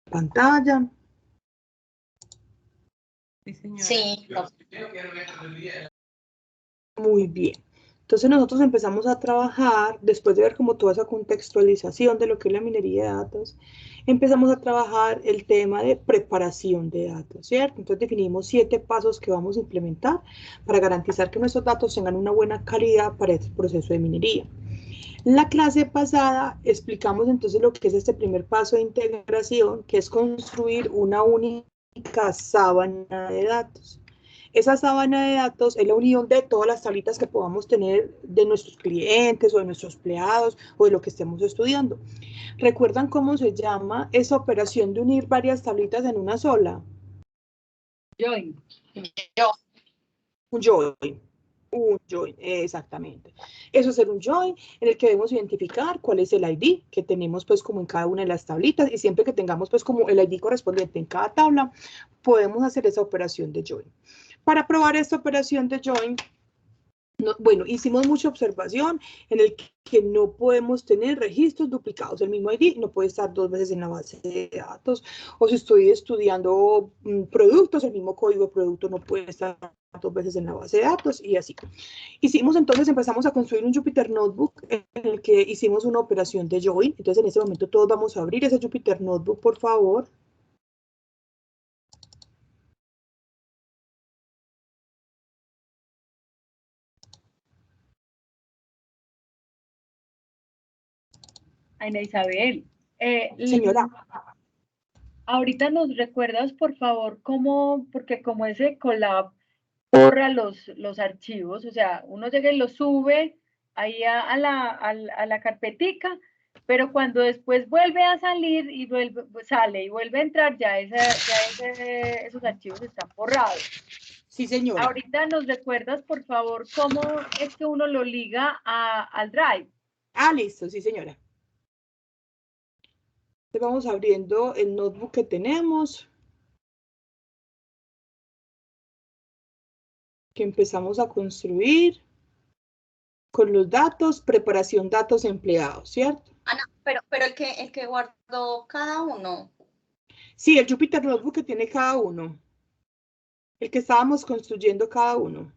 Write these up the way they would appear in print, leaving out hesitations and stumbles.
pantalla. Sí. Muy bien. Entonces nosotros empezamos a trabajar, después de ver como toda esa contextualización de lo que es la minería de datos, empezamos a trabajar el tema de preparación de datos, ¿cierto? Entonces definimos 7 pasos que vamos a implementar para garantizar que nuestros datos tengan una buena calidad para este proceso de minería. En la clase pasada explicamos entonces lo que es este primer paso de integración, que es construir una única sábana de datos. Esa sábana de datos es la unión de todas las tablitas que podamos tener de nuestros clientes o de nuestros empleados o de lo que estemos estudiando. ¿Recuerdan cómo se llama esa operación de unir varias tablitas en una sola? Join. Un join. Un join, exactamente. Eso es ser un join en el que debemos identificar cuál es el ID que tenemos pues como en cada una de las tablitas y siempre que tengamos pues como el ID correspondiente en cada tabla, podemos hacer esa operación de join. Para probar esta operación de join, bueno, hicimos mucha observación en el que no podemos tener registros duplicados. El mismo ID no puede estar 2 veces en la base de datos. O si estoy estudiando productos, el mismo código de producto no puede estar 2 veces en la base de datos y así. Empezamos a construir un Jupyter Notebook en el que hicimos una operación de join. Entonces en este momento todos vamos a abrir ese Jupyter Notebook, por favor. Ana Isabel. Señora. Ahorita nos recuerdas, por favor, cómo, porque como ese Colab borra los archivos, o sea, uno llega y los sube ahí a la carpetica, pero cuando después vuelve a salir y sale y vuelve a entrar, esos archivos están borrados. Sí, señora. Ahorita nos recuerdas, por favor, cómo es que uno lo liga al Drive. Ah, listo, sí, señora. Vamos abriendo el notebook que tenemos, que empezamos a construir con los datos, preparación datos empleados, ¿cierto? Ana, pero el que guardó cada uno. Sí, el Jupyter Notebook que tiene cada uno, el que estábamos construyendo cada uno.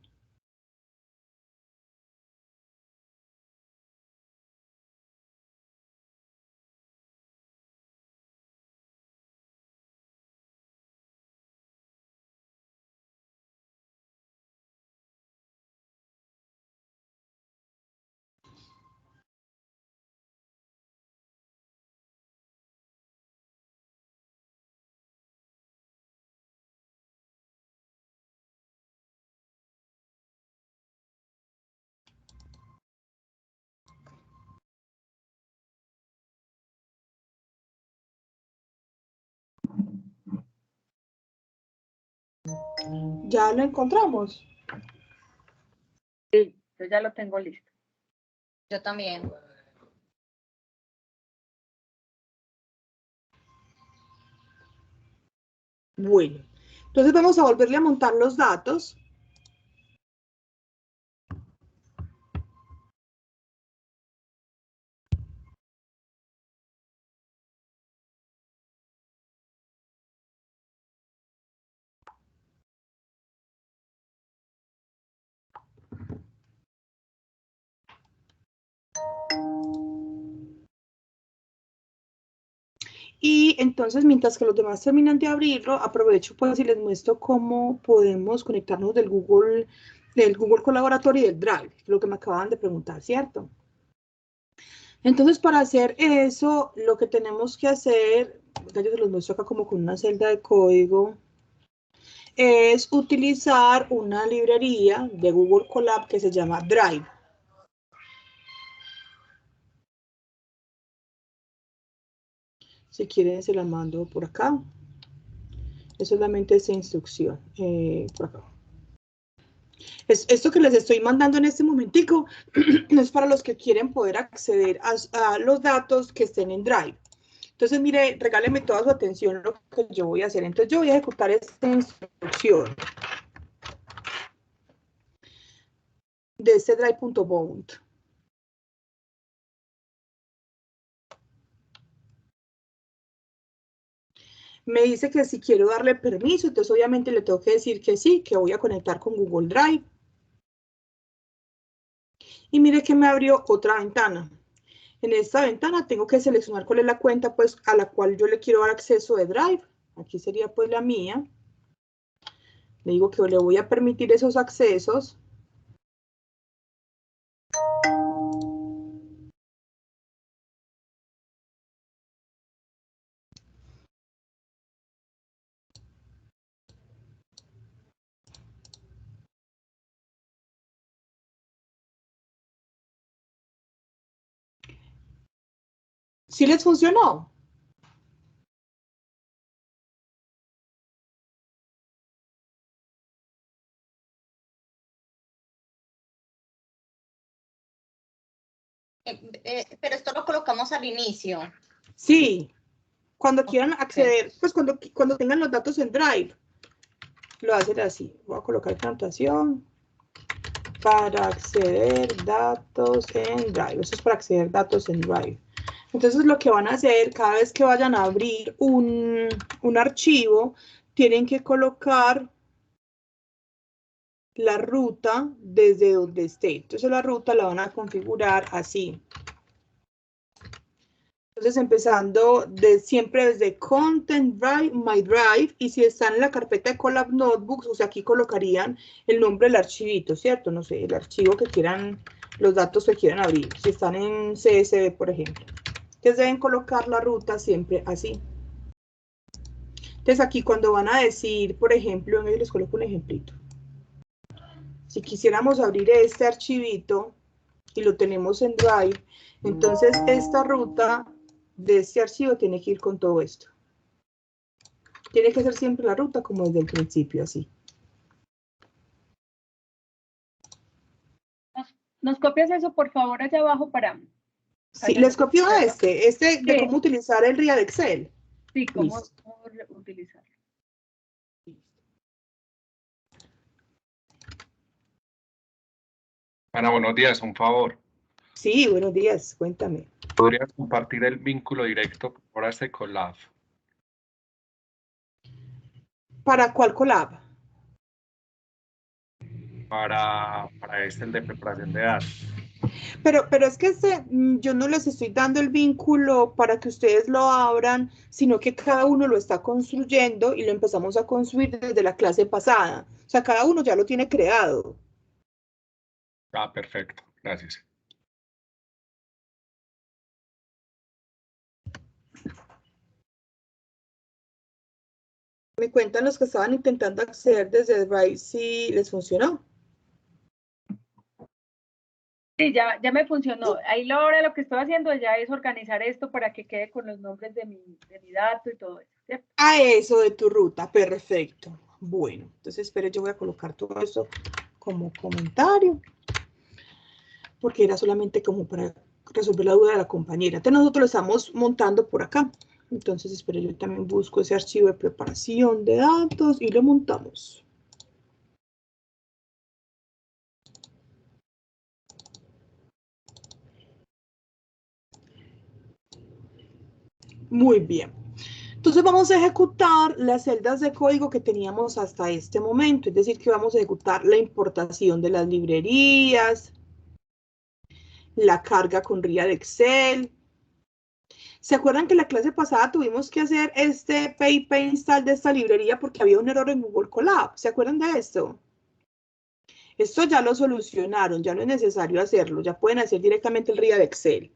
¿Ya lo encontramos? Sí, yo ya lo tengo listo. Yo también. Bueno, entonces vamos a volverle a montar los datos. Y entonces, mientras que los demás terminan de abrirlo, aprovecho pues y les muestro cómo podemos conectarnos del Google Colaboratorio y del Drive, lo que me acaban de preguntar, ¿cierto? Entonces, para hacer eso, lo que tenemos que hacer, yo se los muestro acá como con una celda de código, es utilizar una librería de Google Colab que se llama Drive. Si quieren, se la mando por acá. Es solamente esa instrucción. Por acá. Esto que les estoy mandando en este momentico es para los que quieren poder acceder a los datos que estén en Drive. Entonces, mire, regáleme toda su atención lo que yo voy a hacer. Entonces, yo voy a ejecutar esta instrucción de este drive.bound. Me dice que si quiero darle permiso, entonces obviamente le tengo que decir que sí, que voy a conectar con Google Drive. Y mire que me abrió otra ventana. En esta ventana tengo que seleccionar cuál es la cuenta pues, a la cual yo le quiero dar acceso de Drive. Aquí sería pues la mía. Le digo que le voy a permitir esos accesos. ¿Sí les funcionó? Pero esto lo colocamos al inicio. Sí. Cuando quieran Ok. acceder, pues cuando tengan los datos en Drive, lo hacen así. Voy a colocar esta anotación. Para acceder datos en Drive. Eso es para acceder datos en Drive. Entonces lo que van a hacer cada vez que vayan a abrir un archivo, tienen que colocar la ruta desde donde esté. Entonces la ruta la van a configurar así. Entonces empezando siempre desde Content Drive, My Drive, y si están en la carpeta de Colab Notebooks, o sea, aquí colocarían el nombre del archivito, ¿cierto? No sé, el archivo que quieran, los datos que quieran abrir. Si están en CSV, por ejemplo. Entonces deben colocar la ruta siempre así. Entonces aquí cuando van a decir, por ejemplo, les coloco un ejemplito. Si quisiéramos abrir este archivito y lo tenemos en Drive, entonces esta ruta de este archivo tiene que ir con todo esto. Tiene que ser siempre la ruta como desde el principio, así. ¿Nos copias eso, por favor, allá abajo para... Sí, les copio este de Sí. cómo utilizar el RIA de Excel. Sí, cómo Listo. utilizarlo. Ana, buenos días, un favor. Sí, buenos días, cuéntame. ¿Podrías compartir el vínculo directo por este Colab? ¿Para cuál Colab? Para el de preparación de datos. Pero es que yo no les estoy dando el vínculo para que ustedes lo abran, sino que cada uno lo está construyendo y lo empezamos a construir desde la clase pasada. O sea, cada uno ya lo tiene creado. Ah, perfecto, gracias. Me cuentan los que estaban intentando acceder desde Drive si les funcionó. Sí, ya me funcionó. Ahí ahora lo que estoy haciendo ya es organizar esto para que quede con los nombres de mi dato y todo eso, ¿cierto? A eso de tu ruta, perfecto. Bueno, entonces espere, yo voy a colocar todo eso como comentario, porque era solamente como para resolver la duda de la compañera. Entonces nosotros lo estamos montando por acá. Entonces espere, yo también busco ese archivo de preparación de datos y lo montamos. Muy bien. Entonces vamos a ejecutar las celdas de código que teníamos hasta este momento, es decir, que vamos a ejecutar la importación de las librerías, la carga con RIA de Excel. ¿Se acuerdan que la clase pasada tuvimos que hacer este PIP install de esta librería porque había un error en Google Colab? ¿Se acuerdan de esto? Esto ya lo solucionaron, ya no es necesario hacerlo, ya pueden hacer directamente el RIA de Excel.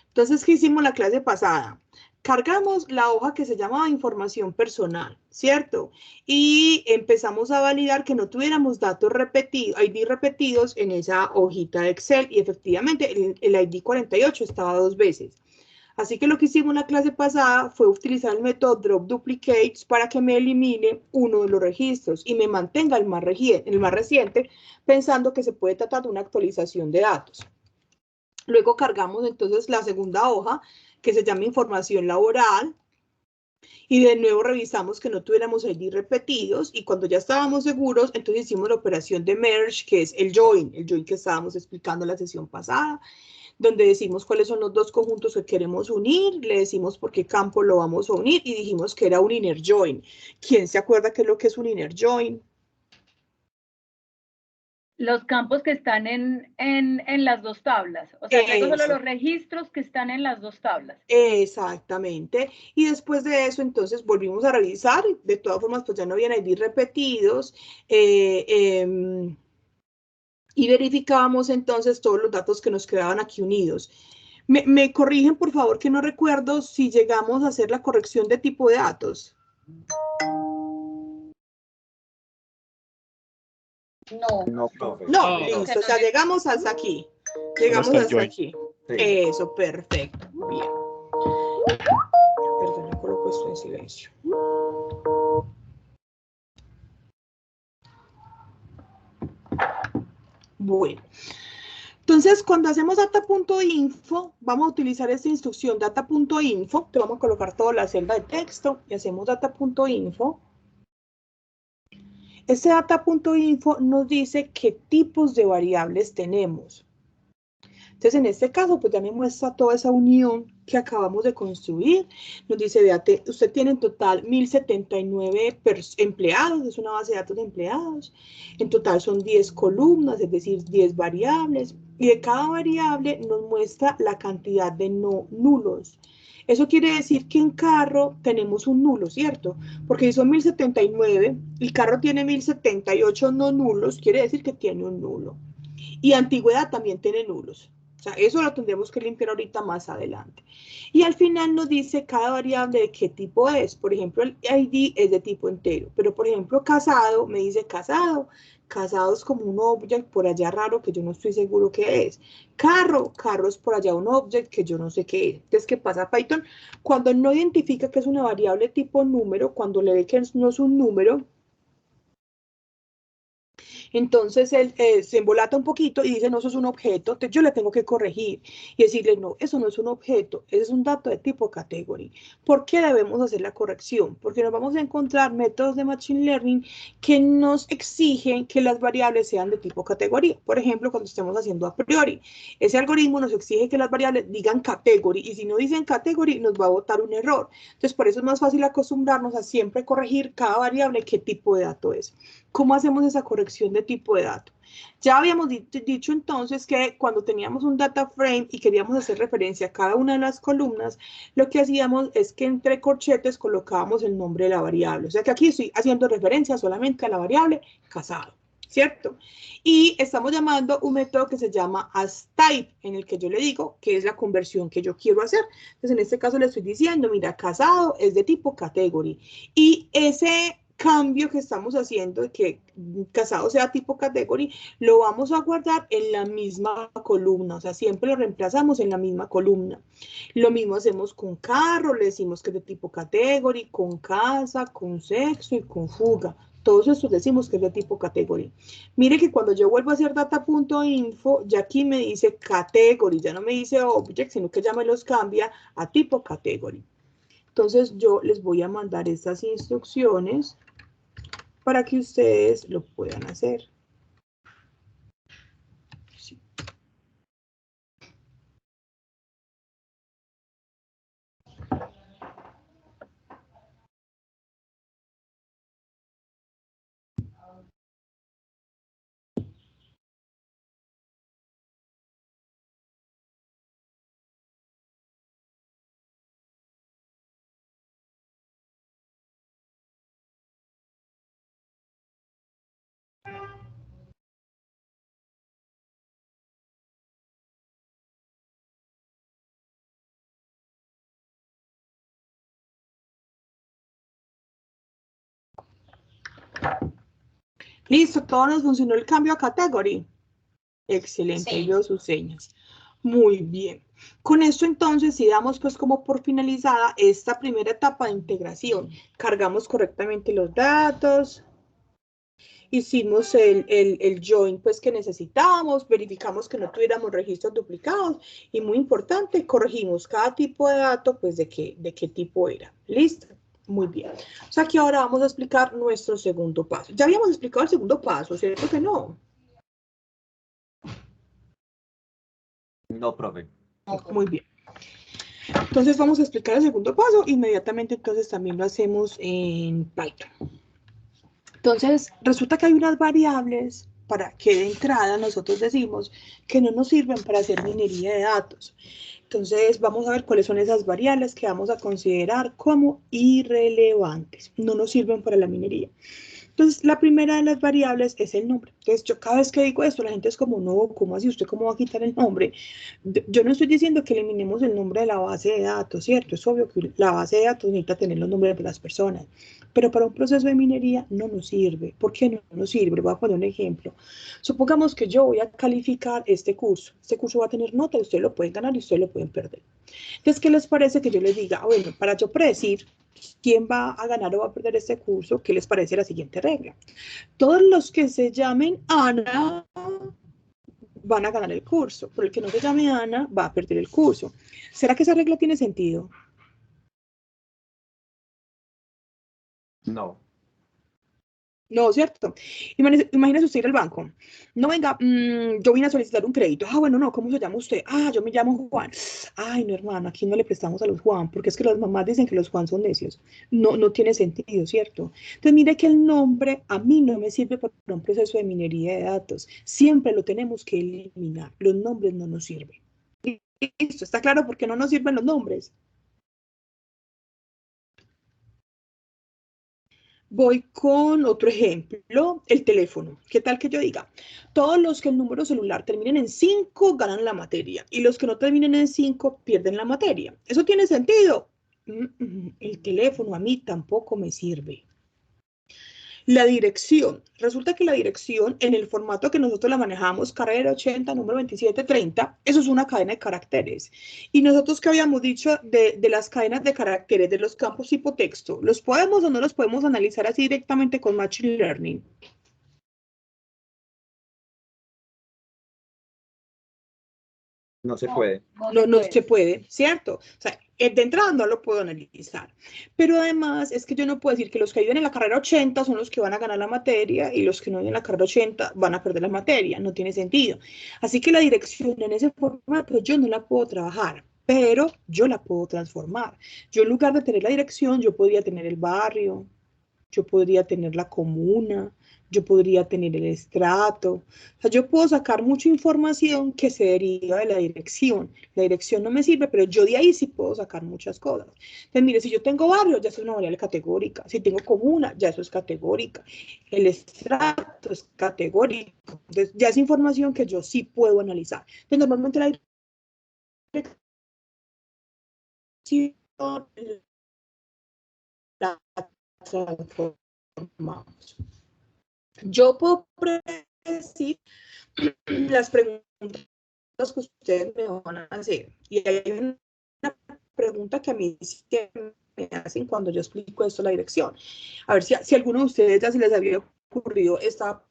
Entonces, ¿qué hicimos la clase pasada? Cargamos la hoja que se llamaba información personal, ¿cierto? Y empezamos a validar que no tuviéramos datos repetidos, ID repetidos en esa hojita de Excel y efectivamente el ID 48 estaba 2 veces. Así que lo que hicimos en la clase pasada fue utilizar el método drop duplicates para que me elimine uno de los registros y me mantenga el más reciente, pensando que se puede tratar de una actualización de datos. Luego cargamos entonces la segunda hoja que se llama información laboral y de nuevo revisamos que no tuviéramos ID repetidos y cuando ya estábamos seguros, entonces hicimos la operación de merge que es el join que estábamos explicando en la sesión pasada. donde decimos cuáles son los dos conjuntos que queremos unir, le decimos por qué campo lo vamos a unir y dijimos que era un inner join. ¿Quién se acuerda qué es lo que es un inner join? Los campos que están en las dos tablas. O sea, traigo solo los registros que están en las dos tablas. Exactamente. Y después de eso, entonces, volvimos a revisar. De todas formas, pues ya no habían ID repetidos. Y verificábamos entonces todos los datos que nos quedaban aquí unidos. ¿Me corrigen, por favor, que no recuerdo si llegamos a hacer la corrección de tipo de datos? No, listo, o sea, llegamos hasta aquí. Llegamos hasta aquí. Sí. Eso, perfecto. Bien. Perdón, yo coloco esto en silencio. Bueno. Entonces, cuando hacemos data.info, vamos a utilizar esta instrucción data.info. Te vamos a colocar toda la celda de texto y hacemos data.info. Este data.info nos dice qué tipos de variables tenemos. Entonces, en este caso, pues ya me muestra toda esa unión que acabamos de construir. Nos dice, vea, usted tiene en total 1079 empleados, es una base de datos de empleados. En total son 10 columnas, es decir, 10 variables. Y de cada variable nos muestra la cantidad de no nulos. Eso quiere decir que en carro tenemos un nulo, ¿cierto? Porque si son 1079, el carro tiene 1078 no nulos, quiere decir que tiene un nulo. Y antigüedad también tiene nulos. O sea, eso lo tendremos que limpiar ahorita más adelante. Y al final nos dice cada variable de qué tipo es. Por ejemplo, el ID es de tipo entero. Pero, por ejemplo, casado, me dice casado. Casado es como un object por allá raro que yo no estoy seguro qué es. Carro es por allá un object que yo no sé qué es. Entonces, ¿qué pasa? Python, cuando no identifica que es una variable tipo número, cuando le ve que no es un número, entonces él se embolata un poquito y dice, no, eso es un objeto, entonces yo le tengo que corregir y decirle, no, eso no es un objeto, ese es un dato de tipo category. ¿Por qué debemos hacer la corrección? Porque nos vamos a encontrar métodos de Machine Learning que nos exigen que las variables sean de tipo categoría. Por ejemplo, cuando estemos haciendo a priori, ese algoritmo nos exige que las variables digan category y si no dicen category nos va a botar un error. Entonces, por eso es más fácil acostumbrarnos a siempre corregir cada variable qué tipo de dato es. ¿Cómo hacemos esa corrección de tipo de dato? Ya habíamos dicho entonces que cuando teníamos un data frame y queríamos hacer referencia a cada una de las columnas, lo que hacíamos es que entre corchetes colocábamos el nombre de la variable. O sea que aquí estoy haciendo referencia solamente a la variable casado, ¿cierto? Y estamos llamando un método que se llama asType, en el que yo le digo que es la conversión que yo quiero hacer. Entonces, en este caso le estoy diciendo, mira, casado es de tipo category. Y ese cambio que estamos haciendo de que casado sea tipo category, lo vamos a guardar en la misma columna, o sea, siempre lo reemplazamos en la misma columna. Lo mismo hacemos con carro, le decimos que es de tipo category, con casa, con sexo y con fuga. Todos estos decimos que es de tipo category. Mire que cuando yo vuelvo a hacer data.info, ya aquí me dice category, ya no me dice object, sino que ya me los cambia a tipo category. Entonces yo les voy a mandar estas instrucciones para que ustedes lo puedan hacer. Sí. Listo, todo nos funcionó el cambio a category. Excelente, ahí veo sus señas. Muy bien. Con esto entonces, si damos pues como por finalizada esta primera etapa de integración, cargamos correctamente los datos, hicimos el join pues que necesitábamos, verificamos que no tuviéramos registros duplicados y muy importante, corregimos cada tipo de dato pues de qué tipo era. ¿Listo? Muy bien. O sea que ahora vamos a explicar nuestro segundo paso. Ya habíamos explicado el segundo paso, ¿cierto que no? No, profe. Muy bien. Entonces vamos a explicar el segundo paso. Inmediatamente entonces también lo hacemos en Python. Entonces resulta que hay unas variables para que de entrada nosotros decimos que no nos sirven para hacer minería de datos. Entonces vamos a ver cuáles son esas variables que vamos a considerar como irrelevantes. No nos sirven para la minería. Entonces, la primera de las variables es el nombre. Entonces, yo cada vez que digo esto, la gente es como, no, ¿cómo así? ¿Usted cómo va a quitar el nombre? Yo no estoy diciendo que eliminemos el nombre de la base de datos, ¿cierto? Es obvio que la base de datos necesita tener los nombres de las personas, pero para un proceso de minería no nos sirve. ¿Por qué no nos sirve? Voy a poner un ejemplo. Supongamos que yo voy a calificar este curso. Este curso va a tener nota y ustedes lo pueden ganar y ustedes lo pueden perder. Entonces, ¿qué les parece que yo les diga? Bueno, para yo predecir quién va a ganar o va a perder este curso, ¿qué les parece la siguiente regla? Todos los que se llamen Ana van a ganar el curso, pero el que no se llame Ana va a perder el curso. ¿Será que esa regla tiene sentido? No. No, ¿cierto? Imagínese usted ir al banco. No, venga, yo vine a solicitar un crédito. Ah, bueno, no, ¿cómo se llama usted? Ah, yo me llamo Juan. Ay, no, hermano, aquí no le prestamos a los Juan, porque es que las mamás dicen que los Juan son necios. No, no tiene sentido, ¿cierto? Entonces, mire que el nombre a mí no me sirve para un proceso de minería de datos. Siempre lo tenemos que eliminar. Los nombres no nos sirven. Listo, ¿está claro por qué no nos sirven los nombres? Voy con otro ejemplo, el teléfono. ¿Qué tal que yo diga? Todos los que el número celular terminen en 5 ganan la materia y los que no terminen en 5 pierden la materia. ¿Eso tiene sentido? El teléfono a mí tampoco me sirve. La dirección. Resulta que la dirección, en el formato que nosotros la manejamos, carrera 80, número 2730, eso es una cadena de caracteres. Y nosotros que habíamos dicho de las cadenas de caracteres, de los campos tipo texto, ¿los podemos o no los podemos analizar así directamente con Machine Learning? No se puede. No se puede, ¿cierto? O sea, de entrada no lo puedo analizar. Pero además es que yo no puedo decir que los que viven en la carrera 80 son los que van a ganar la materia y los que no viven en la carrera 80 van a perder la materia. No tiene sentido. Así que la dirección en ese formato yo no la puedo trabajar, pero yo la puedo transformar. Yo en lugar de tener la dirección, yo podría tener el barrio, yo podría tener la comuna, yo podría tener el estrato. O sea, yo puedo sacar mucha información que se deriva de la dirección. La dirección no me sirve, pero yo de ahí sí puedo sacar muchas cosas. Entonces, mire, si yo tengo barrio, ya es una variable categórica. Si tengo comuna, ya eso es categórica. El estrato es categórico. Entonces, ya es información que yo sí puedo analizar. Entonces, normalmente la dirección la transformamos. Yo puedo predecir las preguntas que ustedes me van a hacer. Y hay una pregunta que a mí me hacen cuando yo explico esto, la dirección. A ver si alguno de ustedes ya se les había ocurrido esta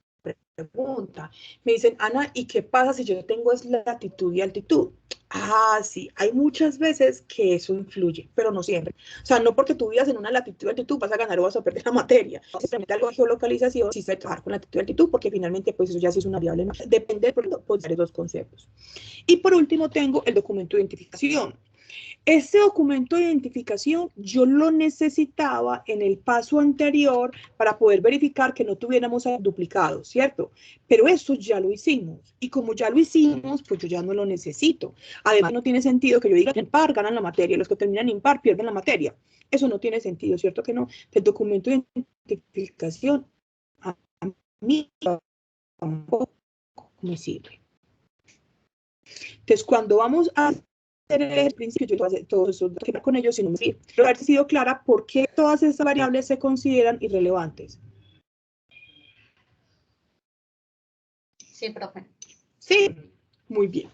pregunta. Me dicen, Ana, ¿y qué pasa si yo tengo es latitud y altitud? Ah, sí, hay muchas veces que eso influye, pero no siempre. O sea, no porque tú vivas en una latitud y altitud vas a ganar o vas a perder la materia. Simplemente algo de geolocalización, sí se trabaja con latitud y altitud, porque finalmente pues eso ya sí es una variable. Depende del producto, pues dar dos conceptos. Y por último tengo el documento de identificación. Este documento de identificación yo lo necesitaba en el paso anterior para poder verificar que no tuviéramos duplicados, ¿cierto? Pero eso ya lo hicimos. Y como ya lo hicimos, pues yo ya no lo necesito. Además, no tiene sentido que yo diga que impar ganan la materia, los que terminan impar pierden la materia. Eso no tiene sentido, ¿cierto que no? El documento de identificación a mí tampoco me sirve. Entonces, cuando vamos a el principio, yo voy a hacer todo eso con ellos sin un sí. Pero haber sido clara por qué todas estas variables se consideran irrelevantes. Sí, profe. Sí, muy bien.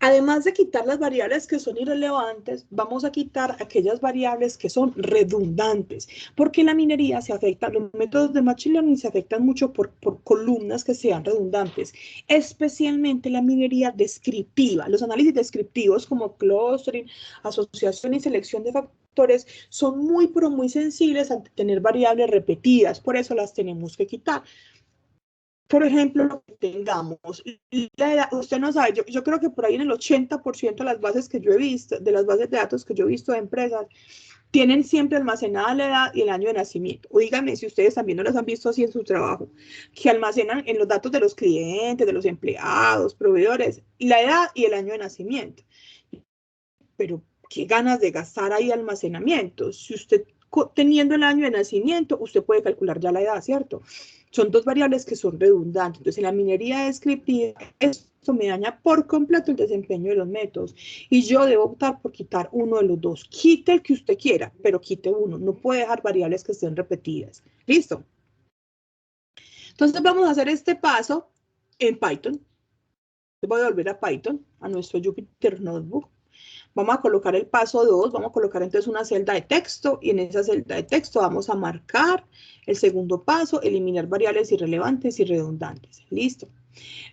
Además de quitar las variables que son irrelevantes, vamos a quitar aquellas variables que son redundantes, porque en la minería se afectan, los métodos de Machine Learning se afectan mucho por columnas que sean redundantes, especialmente la minería descriptiva. Los análisis descriptivos como clustering, asociación y selección de factores son muy, pero muy sensibles ante tener variables repetidas, por eso las tenemos que quitar. por ejemplo, lo que tengamos, la edad, usted no sabe, yo creo que por ahí en el 80% de las bases que yo he visto, de las bases de datos que yo he visto de empresas, tienen siempre almacenada la edad y el año de nacimiento. O díganme si ustedes también no las han visto así en su trabajo, que almacenan en los datos de los clientes, de los empleados, proveedores, la edad y el año de nacimiento. Pero qué ganas de gastar ahí almacenamiento. Si usted teniendo el año de nacimiento, usted puede calcular ya la edad, ¿cierto? Son dos variables que son redundantes. Entonces, en la minería descriptiva, esto me daña por completo el desempeño de los métodos. Y yo debo optar por quitar uno de los dos. Quite el que usted quiera, pero quite uno. No puede dejar variables que estén repetidas. ¿Listo? Entonces, vamos a hacer este paso en Python. Voy a volver a Python, a nuestro Jupyter Notebook. Vamos a colocar el paso 2, vamos a colocar entonces una celda de texto y en esa celda de texto vamos a marcar el segundo paso, eliminar variables irrelevantes y redundantes. Listo.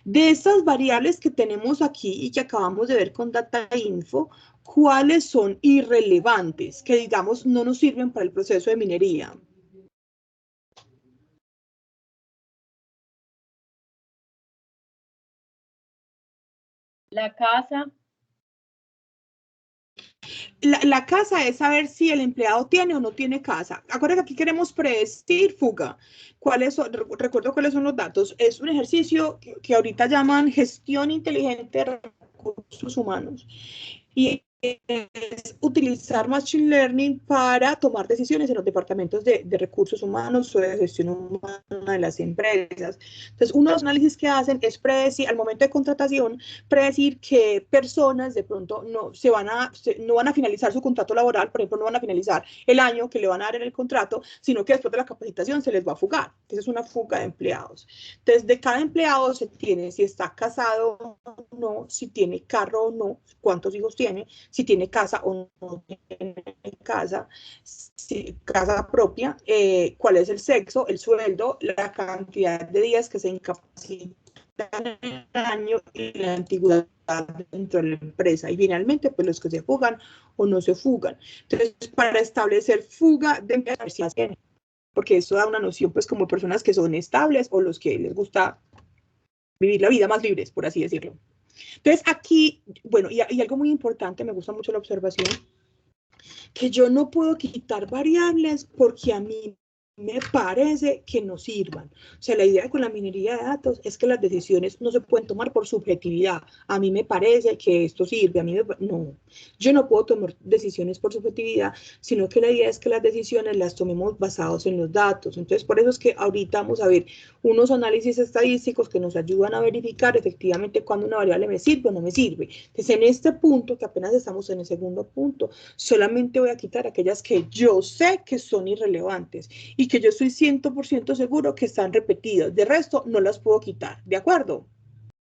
De estas variables que tenemos aquí y que acabamos de ver con Data Info, ¿cuáles son irrelevantes? Que digamos no nos sirven para el proceso de minería. La casa. La casa es saber si el empleado tiene o no tiene casa. Acuérdense que aquí queremos predecir fuga. Recuerdo cuáles son los datos. Es un ejercicio que ahorita llaman gestión inteligente de recursos humanos. Y es utilizar Machine Learning para tomar decisiones en los departamentos de recursos humanos o de gestión humana de las empresas. Entonces, uno de los análisis que hacen es predecir, al momento de contratación, predecir qué personas de pronto no van a finalizar su contrato laboral, por ejemplo, no van a finalizar el año que le van a dar en el contrato, sino que después de la capacitación se les va a fugar. Esa es una fuga de empleados. Entonces, de cada empleado se tiene si está casado o no, si tiene carro o no, cuántos hijos tiene, si tiene casa o no tiene casa, si, casa propia, cuál es el sexo, el sueldo, la cantidad de días que se incapacitan en el año y la antigüedad dentro de la empresa. Y finalmente, pues los que se fugan o no se fugan. Entonces, para establecer fuga de empleados, porque eso da una noción, pues, como personas que son estables o los que les gusta vivir la vida más libres, por así decirlo. Entonces aquí, bueno, y algo muy importante, me gusta mucho la observación, que yo no puedo quitar variables porque a mí me parece que no sirvan. O sea, la idea con la minería de datos es que las decisiones no se pueden tomar por subjetividad. A mí me parece que esto sirve, a mí no. Yo no puedo tomar decisiones por subjetividad, sino que la idea es que las decisiones las tomemos basados en los datos. Entonces, por eso es que ahorita vamos a ver unos análisis estadísticos que nos ayudan a verificar efectivamente cuando una variable me sirve o no me sirve. Entonces, en este punto, que apenas estamos en el segundo punto, solamente voy a quitar aquellas que yo sé que son irrelevantes y que yo estoy 100% seguro que están repetidas. De resto, no las puedo quitar. ¿De acuerdo?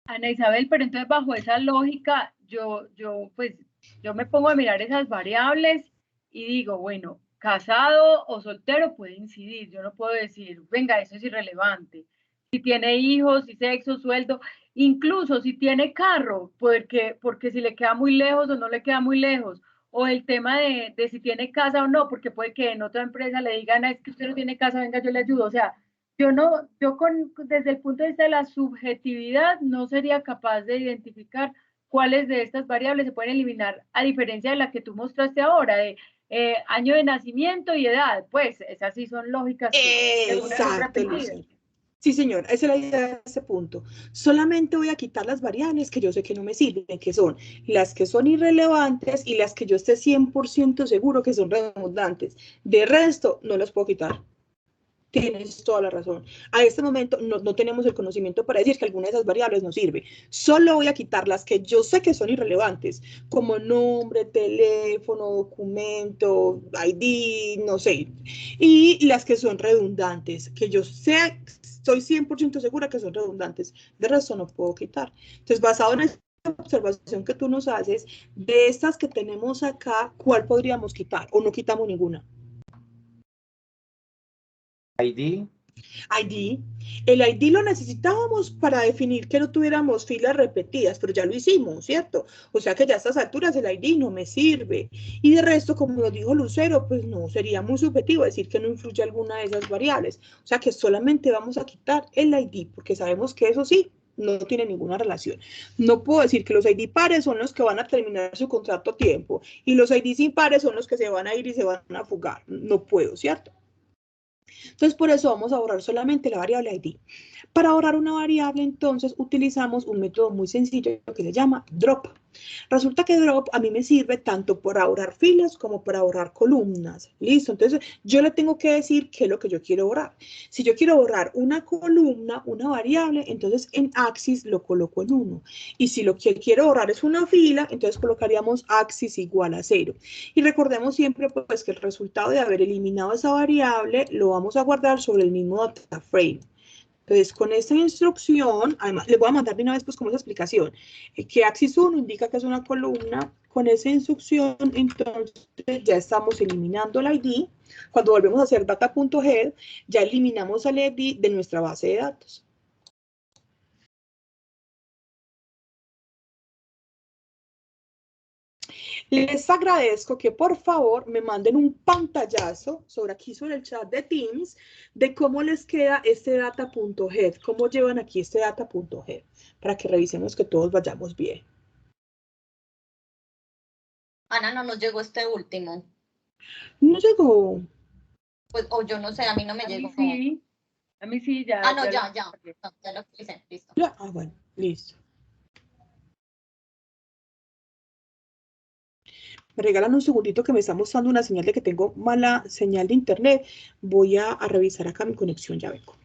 Ana Isabel, pero entonces bajo esa lógica, yo me pongo a mirar esas variables y digo, bueno, casado o soltero puede incidir. Yo no puedo decir, venga, eso es irrelevante. Si tiene hijos, si sexo, sueldo, incluso si tiene carro, porque si le queda muy lejos o no le queda muy lejos, o el tema de si tiene casa o no, porque puede que en otra empresa le digan, es que usted no tiene casa, venga, yo le ayudo. O sea, desde el punto de vista de la subjetividad, no sería capaz de identificar cuáles de estas variables se pueden eliminar, a diferencia de la que tú mostraste ahora, de año de nacimiento y edad. Pues esas sí son lógicas. Exacto, Lucy. Sí, señor, esa es la idea de este punto. Solamente voy a quitar las variables que yo sé que no me sirven, que son las que son irrelevantes y las que yo esté 100% seguro que son redundantes. De resto, no las puedo quitar. Tienes toda la razón. A este momento no tenemos el conocimiento para decir que alguna de esas variables no sirve. Solo voy a quitar las que yo sé que son irrelevantes, como nombre, teléfono, documento, ID, no sé. Y las que son redundantes, que yo sé, estoy 100% segura que son redundantes. De resto no puedo quitar. Entonces, basado en esta observación que tú nos haces, de estas que tenemos acá, ¿cuál podríamos quitar? ¿O no quitamos ninguna? ID, ID. El ID lo necesitábamos para definir que no tuviéramos filas repetidas, pero ya lo hicimos, ¿cierto? O sea que ya a estas alturas el ID no me sirve. Y de resto, como nos dijo Lucero, pues no, sería muy subjetivo decir que no influye alguna de esas variables. O sea que solamente vamos a quitar el ID, porque sabemos que eso sí, no tiene ninguna relación. No puedo decir que los ID pares son los que van a terminar su contrato a tiempo y los ID impares son los que se van a ir y se van a fugar. No puedo, ¿cierto? Entonces, por eso vamos a borrar solamente la variable ID. Para borrar una variable, entonces, utilizamos un método muy sencillo que se llama drop. Resulta que drop a mí me sirve tanto para borrar filas como para borrar columnas. ¿Listo? Entonces, yo le tengo que decir qué es lo que yo quiero borrar. Si yo quiero borrar una columna, una variable, entonces en axis lo coloco en 1. Y si lo que quiero borrar es una fila, entonces colocaríamos axis igual a 0. Y recordemos siempre pues, que el resultado de haber eliminado esa variable lo vamos a guardar sobre el mismo data frame. Entonces, con esta instrucción, además, les voy a mandar de una vez pues como esa explicación, que axis 1 indica que es una columna. Con esa instrucción, entonces, ya estamos eliminando el ID. Cuando volvemos a hacer data.head, ya eliminamos el ID de nuestra base de datos. Les agradezco que por favor me manden un pantallazo sobre aquí sobre el chat de Teams de cómo les queda este data.head, cómo llevan aquí este data.head, para que revisemos que todos vayamos bien. Ana, no nos llegó este último. No llegó. Pues, o yo no sé, a mí no me llegó. A mí sí, ya. Ah, no, ya lo hice, listo. Ya, bueno, listo. Me regalan un segundito que me está mostrando una señal de que tengo mala señal de internet. Voy a revisar acá mi conexión, ya vengo.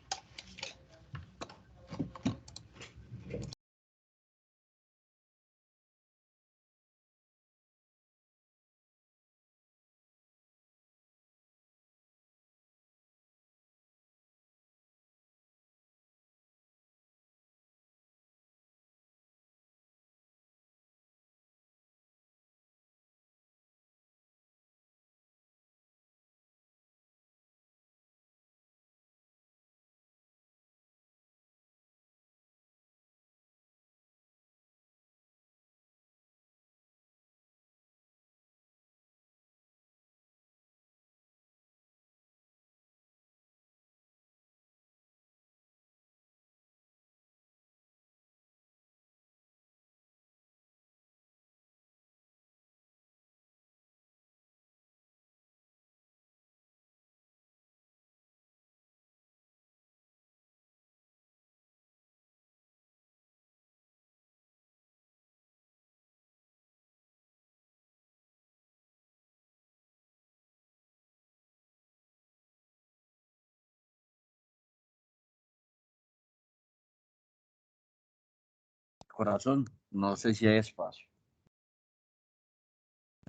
Corazón, no sé si hay espacio.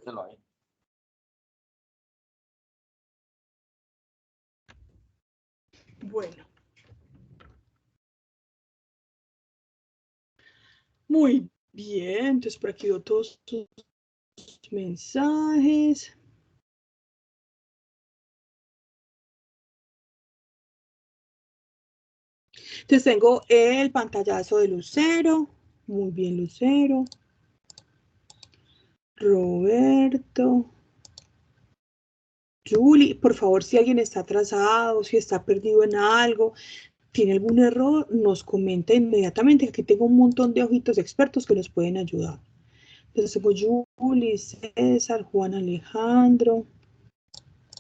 Se lo hay. Bueno. Muy bien, entonces por aquí veo todos tus mensajes. Entonces tengo el pantallazo de Lucero. Muy bien, Lucero. Roberto. Julie, por favor, si alguien está atrasado, si está perdido en algo, tiene algún error, nos comenta inmediatamente. Aquí tengo un montón de ojitos expertos que nos pueden ayudar. Entonces tengo Julie, César, Juan Alejandro,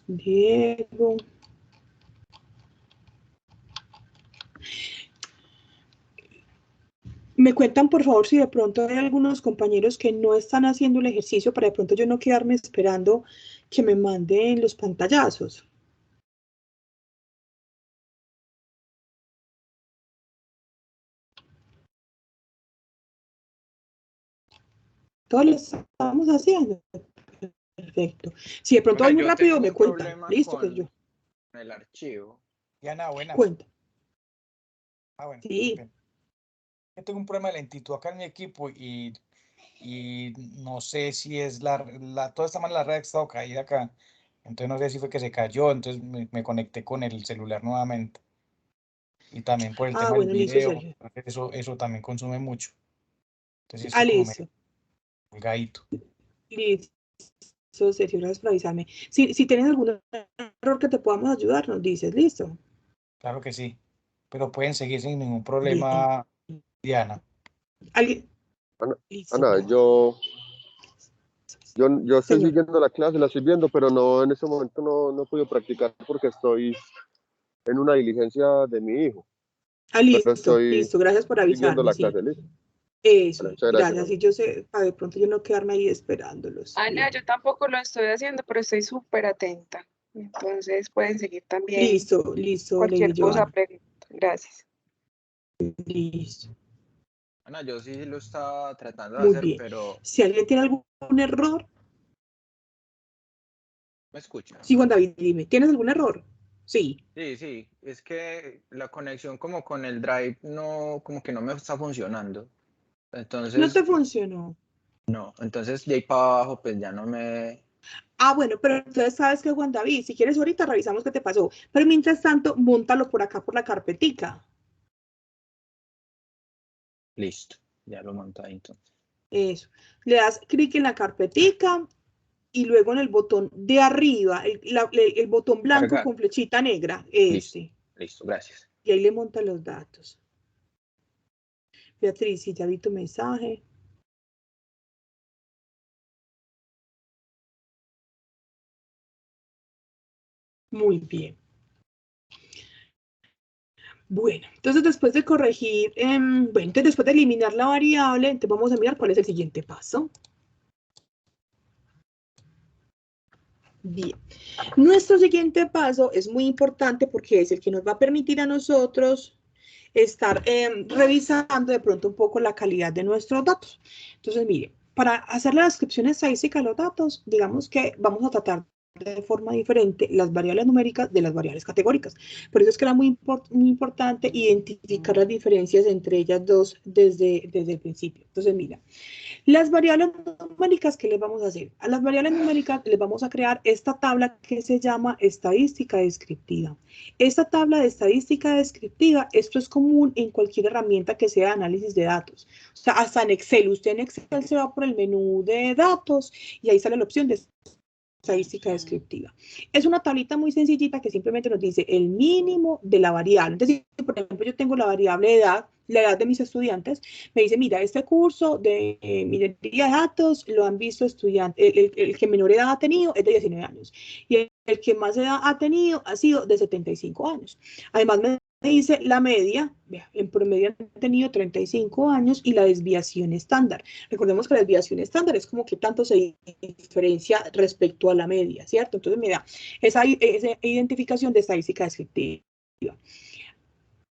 Diego. Me cuentan, por favor, si de pronto hay algunos compañeros que no están haciendo el ejercicio para de pronto yo no quedarme esperando que me manden los pantallazos. Todos lo estamos haciendo. Perfecto. Si de pronto Bueno, voy muy yo rápido, tengo me un cuentan. problema Listo, que con yo. el archivo. Diana, buenas. Cuenta. Bueno, Sí. yo tengo un problema de lentitud acá en mi equipo y no sé si es toda esta mala red ha estado caída acá. Entonces no sé si fue que se cayó, entonces me conecté con el celular nuevamente. y también por el Ah, tema del bueno, listo, video, Sergio. eso también consume mucho. Entonces Ah, estoy como medio listo. colgadito. Listo, Sergio, gracias por avisarme. Si tienes algún error que te podamos ayudar, nos dices, listo. Claro que sí, pero pueden seguir sin ningún Bien. problema, Diana. ¿Alguien? Ana, Listo, Ana, gracias. yo estoy Señor. siguiendo la clase, la estoy viendo, pero no, en este momento no he podido practicar porque estoy en una diligencia de mi hijo, Ah, pero listo, estoy listo, gracias por siguiendo avisarme, la sí. clase, ¿listo? Eso, Vale, muchas gracias, gracias. Ana. Y yo sé, de pronto yo no quedarme ahí esperándolos. Ana, Bien. yo tampoco lo estoy haciendo, pero estoy súper atenta. Entonces pueden seguir también Listo, Lady cualquier cosa, Joana. pregunta. Gracias. Listo, Ana, yo sí lo estaba tratando de muy hacer, bien. pero Si alguien tiene algún error, ¿me escucha? sí, Juan David, dime, ¿tienes algún error? Sí. Sí, es que la conexión como con el Drive no, como que no me está funcionando. ¿No te Entonces, funcionó? no, entonces de ahí para abajo pues ya no me... Ah, bueno, pero entonces sabes que Juan David, si quieres ahorita revisamos qué te pasó. Pero mientras tanto, móntalo por acá por la carpetica. Listo, ya lo monté ahí entonces. Eso. Le das clic en la carpetica y luego en el botón de arriba, el botón blanco Cargar, con flechita negra, listo, ese. gracias. Y ahí le monta los datos. Beatriz, si ya vi tu mensaje. Muy bien. Bueno, entonces después de corregir, bueno, entonces después de eliminar la variable, entonces vamos a mirar cuál es el siguiente paso. Bien, nuestro siguiente paso es muy importante porque es el que nos va a permitir a nosotros estar revisando de pronto un poco la calidad de nuestros datos. Entonces, mire, para hacer la descripción estadística de los datos, digamos que vamos a tratar de forma diferente las variables numéricas de las variables categóricas. Por eso es que era muy importante identificar las diferencias entre ellas dos desde el principio. Entonces, mira, las variables numéricas, ¿qué les vamos a hacer? A las variables numéricas les vamos a crear esta tabla que se llama estadística descriptiva. Esta tabla de estadística descriptiva, esto es común en cualquier herramienta que sea análisis de datos. O sea, hasta en Excel, usted en Excel se va por el menú de datos y ahí sale la opción de estadística descriptiva. Es una tablita muy sencillita que simplemente nos dice el mínimo de la variable. Entonces, si por ejemplo yo tengo la variable edad, la edad de mis estudiantes, me dice, mira, este curso de minería de datos lo han visto estudiantes, el que menor edad ha tenido es de 19 años y el que más edad ha tenido ha sido de 75 años. Además me dice la media, en promedio han tenido 35 años y la desviación estándar. Recordemos que la desviación estándar es como que tanto se diferencia respecto a la media, ¿cierto? Entonces me da esa identificación de estadística descriptiva.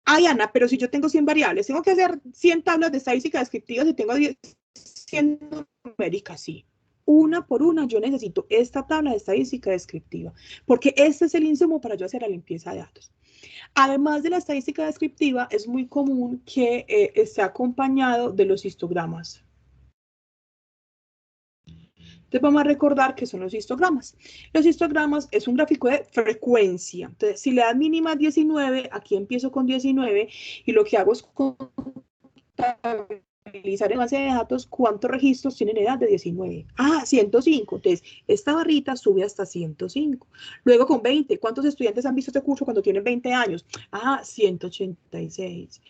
Ay, Ana, pero si yo tengo 100 variables, tengo que hacer 100 tablas de estadística descriptiva si tengo 100 numéricas, sí. Una por una yo necesito esta tabla de estadística descriptiva, porque este es el insumo para yo hacer la limpieza de datos. Además de la estadística descriptiva, es muy común que esté acompañado de los histogramas. Entonces vamos a recordar qué son los histogramas. Los histogramas es un gráfico de frecuencia. Entonces, si la edad mínima es 19, aquí empiezo con 19 y lo que hago es contabilizar en base de datos cuántos registros tienen edad de 19. Ah, 105. Entonces, esta barrita sube hasta 105. Luego con 20, ¿cuántos estudiantes han visto este curso cuando tienen 20 años? Ah, 186.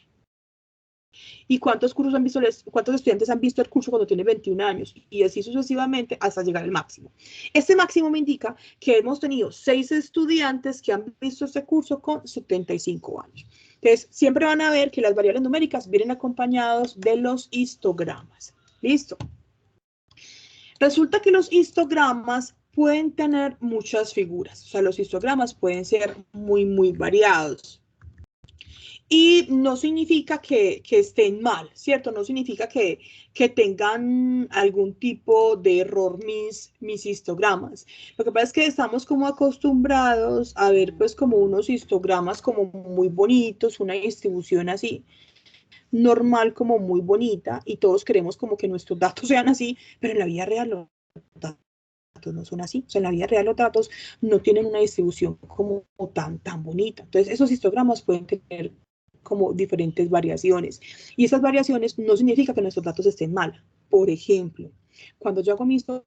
¿Y cuántos estudiantes han visto el curso cuando tiene 21 años? Y así sucesivamente hasta llegar al máximo. Este máximo me indica que hemos tenido 6 estudiantes que han visto este curso con 75 años. Entonces, siempre van a ver que las variables numéricas vienen acompañados de los histogramas. ¿Listo? Resulta que los histogramas pueden tener muchas figuras. O sea, los histogramas pueden ser muy variados. Y no significa que estén mal, ¿cierto? No significa que tengan algún tipo de error mis histogramas. Lo que pasa es que estamos como acostumbrados a ver pues como unos histogramas como muy bonitos, una distribución así, normal como muy bonita, y todos queremos como que nuestros datos sean así, pero en la vida real los datos no son así. O sea, en la vida real los datos no tienen una distribución como tan bonita. Entonces, esos histogramas pueden tener como diferentes variaciones. Y esas variaciones no significa que nuestros datos estén mal. Por ejemplo, cuando yo hago mi histograma,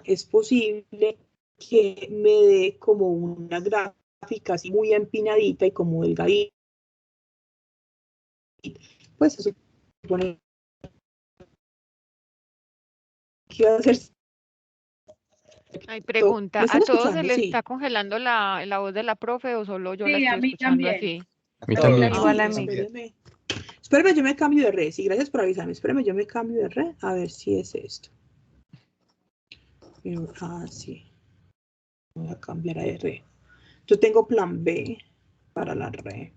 es posible que me dé como una gráfica así muy empinadita y como delgadita. Pues eso supone que va a ser... Hay pregunta, ¿Me están ¿a todos se escuchando? les Sí. está congelando la voz de la profe o solo yo la Sí, a estoy mí escuchando también. así? A mí todos, también. Igual a Ah, mí. espéreme. Espéreme, yo me cambio de red. Sí, gracias por avisarme. Espéreme, yo me cambio de red. A ver si es esto. Sí. Voy a cambiar a red. Yo tengo plan B para la red.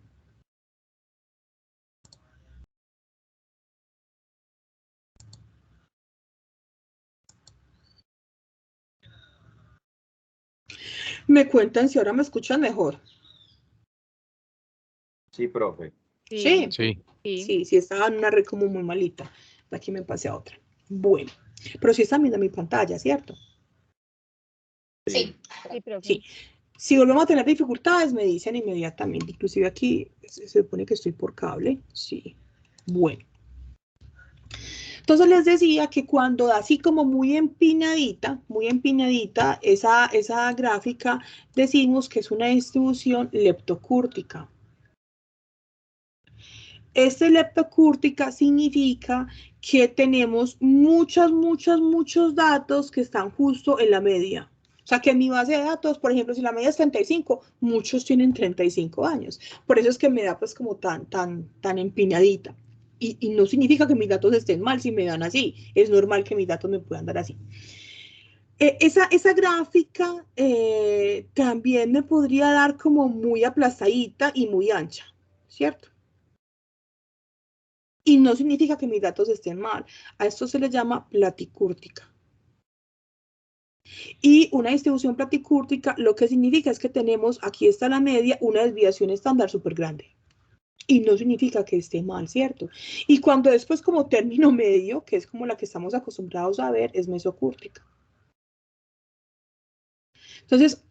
Me cuentan si ahora me escuchan mejor. Sí, profe. Sí. Sí. Sí, sí, estaba en una red como muy malita. De aquí me pasé a otra. Bueno, pero sí están viendo mi pantalla, ¿cierto? Sí. Sí, profe. Sí. Si volvemos a tener dificultades, me dicen inmediatamente. Inclusive aquí se supone que estoy por cable. Sí. Bueno. Entonces les decía que cuando así como muy empinadita esa gráfica, decimos que es una distribución leptocúrtica. Este leptocúrtica significa que tenemos muchos datos que están justo en la media. O sea, que en mi base de datos, por ejemplo, si la media es 35, muchos tienen 35 años. Por eso es que me da pues como tan empinadita. Y no significa que mis datos estén mal si me dan así. Es normal que mis datos me puedan dar así. Esa gráfica también me podría dar como muy aplastadita y muy ancha, ¿cierto? Y no significa que mis datos estén mal. A esto se le llama platicúrtica. Y una distribución platicúrtica lo que significa es que tenemos, aquí está la media, una desviación estándar súper grande. Y no significa que esté mal, ¿cierto? Y cuando después como término medio, que es como la que estamos acostumbrados a ver, es mesocúrtica. Entonces,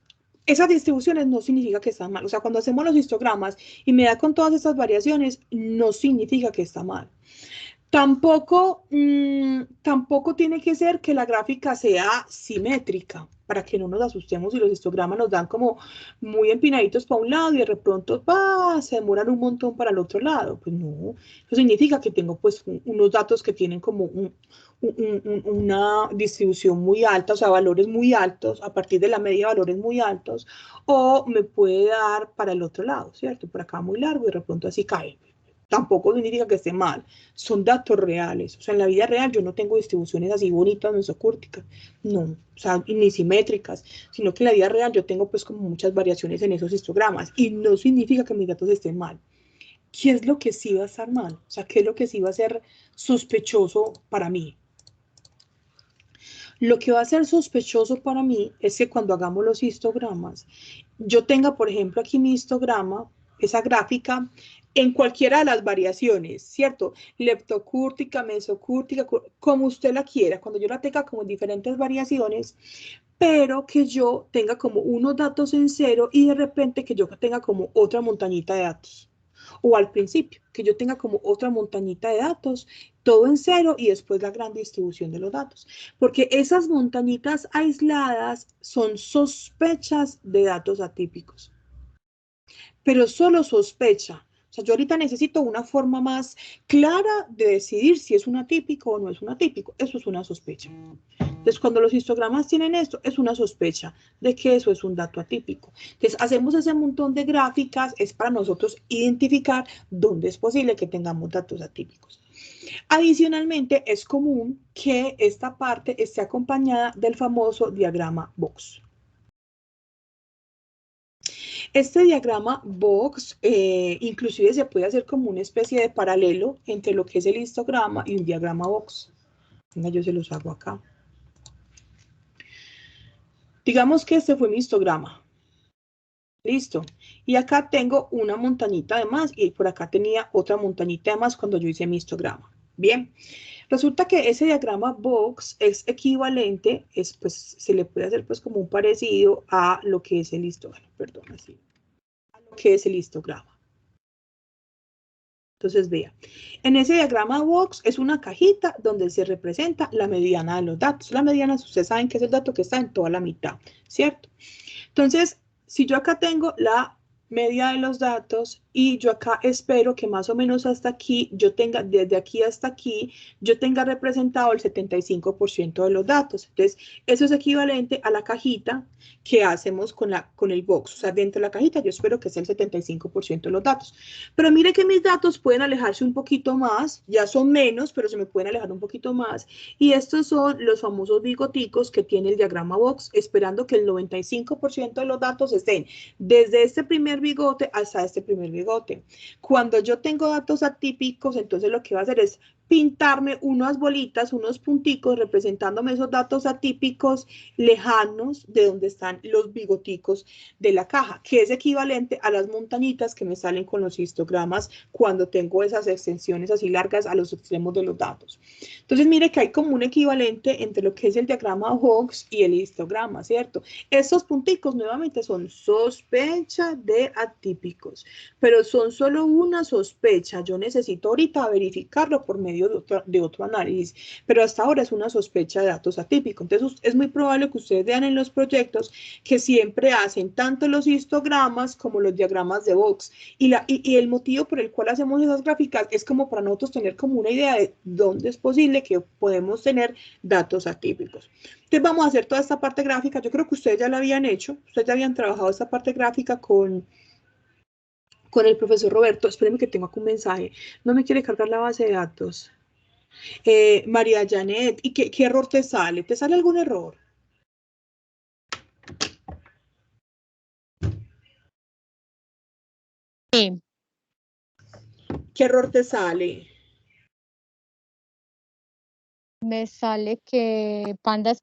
esas distribuciones no significa que están mal. O sea, cuando hacemos los histogramas y me da con todas estas variaciones, no significa que está mal. Tampoco tiene que ser que la gráfica sea simétrica, para que no nos asustemos y los histogramas nos dan como muy empinaditos para un lado y de pronto se demoran un montón para el otro lado. Pues no, eso significa que tengo pues unos datos que tienen como una distribución muy alta, o sea, valores muy altos, a partir de la media valores muy altos, o me puede dar para el otro lado, ¿cierto? Por acá muy largo y de pronto así cae. Tampoco significa que esté mal, son datos reales. O sea, en la vida real yo no tengo distribuciones así bonitas, mesocúrticas, no, o sea, ni simétricas, sino que en la vida real yo tengo pues como muchas variaciones en esos histogramas y no significa que mis datos estén mal. ¿Qué es lo que sí va a estar mal? O sea, ¿qué es lo que sí va a ser sospechoso para mí? Lo que va a ser sospechoso para mí es que cuando hagamos los histogramas, yo tenga, por ejemplo, aquí mi histograma, esa gráfica, en cualquiera de las variaciones, ¿cierto? Leptocúrtica, mesocúrtica, como usted la quiera, cuando yo la tenga como en diferentes variaciones, pero que yo tenga como unos datos en cero y de repente que yo tenga como otra montañita de datos. O al principio, que yo tenga como otra montañita de datos, todo en cero y después la gran distribución de los datos. Porque esas montañitas aisladas son sospechas de datos atípicos. Pero solo sospecha. O sea, yo ahorita necesito una forma más clara de decidir si es un atípico o no es un atípico. Eso es una sospecha. Entonces, cuando los histogramas tienen esto, es una sospecha de que eso es un dato atípico. Entonces, hacemos ese montón de gráficas, es para nosotros identificar dónde es posible que tengamos datos atípicos. Adicionalmente, es común que esta parte esté acompañada del famoso diagrama Box. Este diagrama Box inclusive se puede hacer como una especie de paralelo entre lo que es el histograma y un diagrama Box. Venga, yo se los hago acá. Digamos que este fue mi histograma. Listo. Y acá tengo una montañita de más y por acá tenía otra montañita de más cuando yo hice mi histograma. Bien. Resulta que ese diagrama Box es equivalente, pues, se le puede hacer pues como un parecido a lo que es el histograma, perdón, así, a lo que es el histograma. Entonces, vea, en ese diagrama box es una cajita donde se representa la mediana de los datos. La mediana, ustedes saben que es el dato que está en toda la mitad, ¿cierto? Entonces, si yo acá tengo la media de los datos y yo acá espero que más o menos hasta aquí, yo tenga, desde aquí hasta aquí, yo tenga representado el 75% de los datos. Entonces, eso es equivalente a la cajita que hacemos con el box. O sea, dentro de la cajita yo espero que sea el 75% de los datos. Pero mire que mis datos pueden alejarse un poquito más, ya son menos, pero se me pueden alejar un poquito más. Y estos son los famosos bigoticos que tiene el diagrama box, esperando que el 95% de los datos estén desde este primer bigote hasta este primer bigote. Cuando yo tengo datos atípicos, entonces lo que va a hacer es pintarme unas bolitas, unos punticos representándome esos datos atípicos lejanos de donde están los bigoticos de la caja, que es equivalente a las montañitas que me salen con los histogramas cuando tengo esas extensiones así largas a los extremos de los datos. Entonces, mire que hay como un equivalente entre lo que es el diagrama Box y el histograma, ¿cierto? Estos punticos nuevamente son sospecha de atípicos, pero son solo una sospecha. Yo necesito ahorita verificarlo por medio de otro análisis, pero hasta ahora es una sospecha de datos atípicos. Entonces, es muy probable que ustedes vean en los proyectos que siempre hacen tanto los histogramas como los diagramas de Box. Y el motivo por el cual hacemos esas gráficas es como para nosotros tener como una idea de dónde es posible que podemos tener datos atípicos. Entonces, vamos a hacer toda esta parte gráfica. Yo creo que ustedes ya la habían hecho. Ustedes ya habían trabajado esta parte gráfica con el profesor Roberto. Espérenme que tengo aquí un mensaje. No me quiere cargar la base de datos. María Janet, ¿y qué error te sale? ¿Te sale algún error? Sí. ¿Qué error te sale? Me sale que Pandas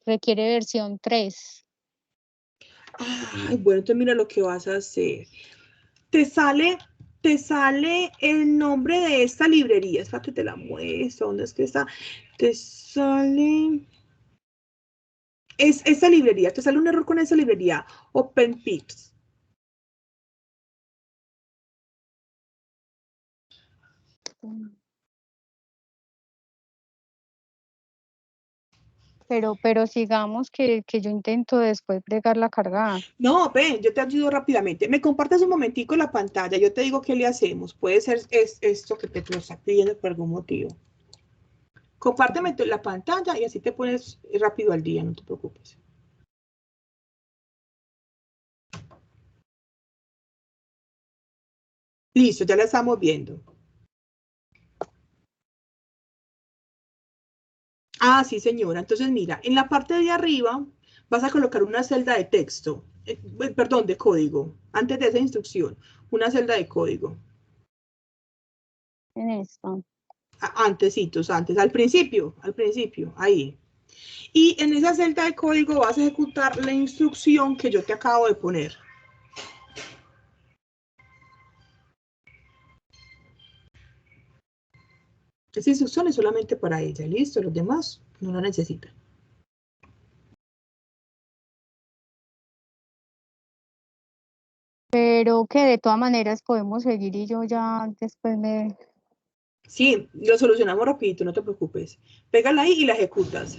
requiere versión 3. Ay, bueno, entonces mira lo que vas a hacer. Te sale el nombre de esta librería. Espérate, te la muestro. ¿Dónde es que está? Te sale... Es esta librería. Te sale un error con esa librería. OpenPips. Pero sigamos que yo intento después pegarla cargada. No, ven, yo te ayudo rápidamente. Me compartes un momentico la pantalla. Yo te digo qué le hacemos. Puede ser esto que te lo está pidiendo por algún motivo. Compárteme la pantalla y así te pones rápido al día, no te preocupes. Listo, ya la estamos viendo. Ah, sí, señora. Entonces, mira, en la parte de arriba vas a colocar una celda de texto, perdón, de código. Antes de esa instrucción, una celda de código. En esto. Antesitos, antes, al principio, ahí. Y en esa celda de código vas a ejecutar la instrucción que yo te acabo de poner. Esa instrucción es solamente para ella, listo, los demás no la necesitan. Pero que de todas maneras podemos seguir y yo ya después me... Sí, lo solucionamos rapidito, no te preocupes. Pégala ahí y la ejecutas.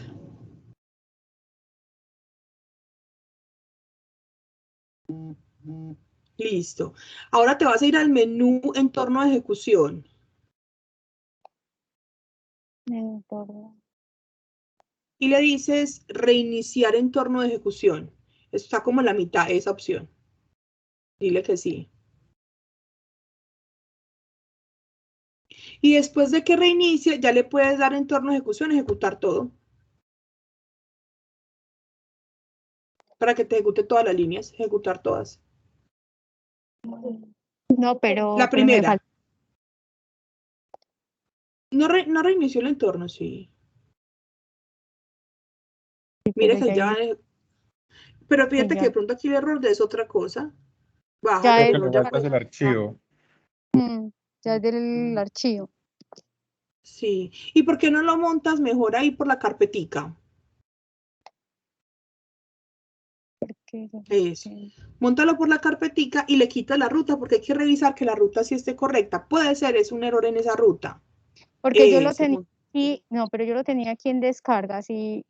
Listo. Ahora te vas a ir al menú entorno de ejecución. Y le dices reiniciar entorno de ejecución. Está como en la mitad, esa opción. Dile que sí. Y después de que reinicie, ya le puedes dar entorno de ejecución, ejecutar todo. Para que te ejecute todas las líneas, ejecutar todas. No, pero... La pero me primera. falta. No reinició el entorno, sí. Mira que ya... Pero fíjate que de pronto aquí el error de es otra cosa. Baja, Creo que le falta el archivo. Ya es del archivo. Sí. ¿Y por qué no lo montas mejor ahí por la carpetica? que Eso. Móntalo por la carpetica y le quitas la ruta porque hay que revisar que la ruta sí esté correcta. Puede ser, es un error en esa ruta. porque yo lo Eso, tenía aquí, no, pero yo lo tenía aquí en descargas y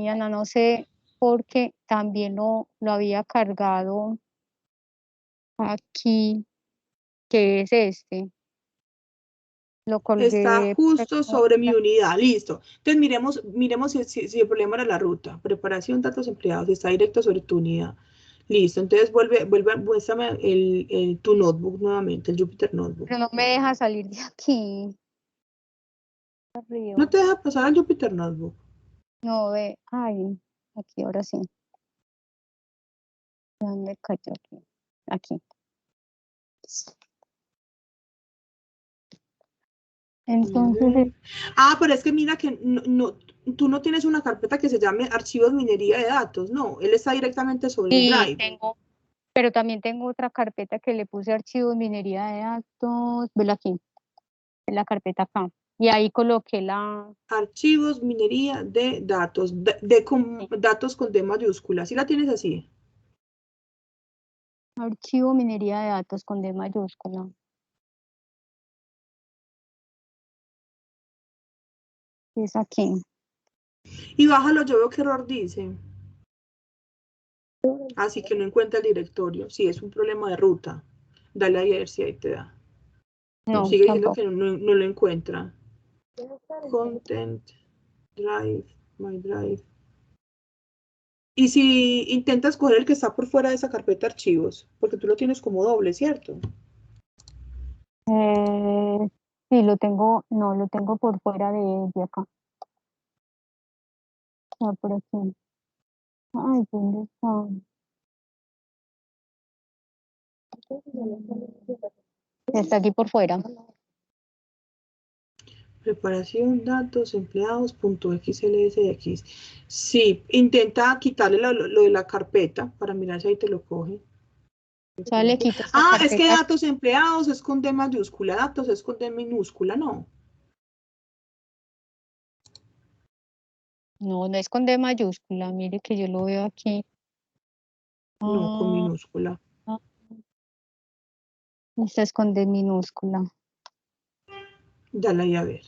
Ana, no sé, porque también lo había cargado aquí, que es este. Lo está colgué. justo sobre mi unidad, listo. Entonces miremos si el problema era la ruta. Preparación, datos empleados, está directo sobre tu unidad. Listo, entonces muéstrame tu notebook nuevamente, el Jupyter Notebook. Pero no me deja salir de aquí. Arriba. ¿No te deja pasar al Jupyter Notebook? No ve, ay, aquí ahora sí. ¿Dónde cayó aquí? Aquí. Entonces, Pero es que mira que tú no tienes una carpeta que se llame archivos minería de datos, no, él está directamente sobre el sí, Drive. pero también tengo otra carpeta que le puse archivos, minería de datos, vela aquí, en la carpeta acá. Y ahí coloqué la... Archivos, minería de datos, datos con D mayúscula, ¿sí la tienes así? Archivo, minería de datos con D mayúscula. Es aquí. Y bájalo, yo veo que error dice. Así que no encuentra el directorio. Sí, es un problema de ruta. Dale ahí a ver si ahí te da. No, sigue diciendo que no lo encuentra. Content, Drive, My Drive. Y si intentas coger el que está por fuera de esa carpeta de archivos, porque tú lo tienes como doble, ¿cierto? Sí, lo tengo por fuera de acá. Por aquí. Ay, ¿dónde está? Está aquí por fuera. Preparación, datos, empleados, .xlsx. Sí, intenta quitarle lo de la carpeta para mirar si ahí te lo coge. O sea, le quito esta Es que carpeta. datos empleados es con D mayúscula, datos es con D minúscula, no. No, no es con D mayúscula, mire que yo lo veo aquí. No, con minúscula. Esta es con D minúscula. Dale ahí a ver.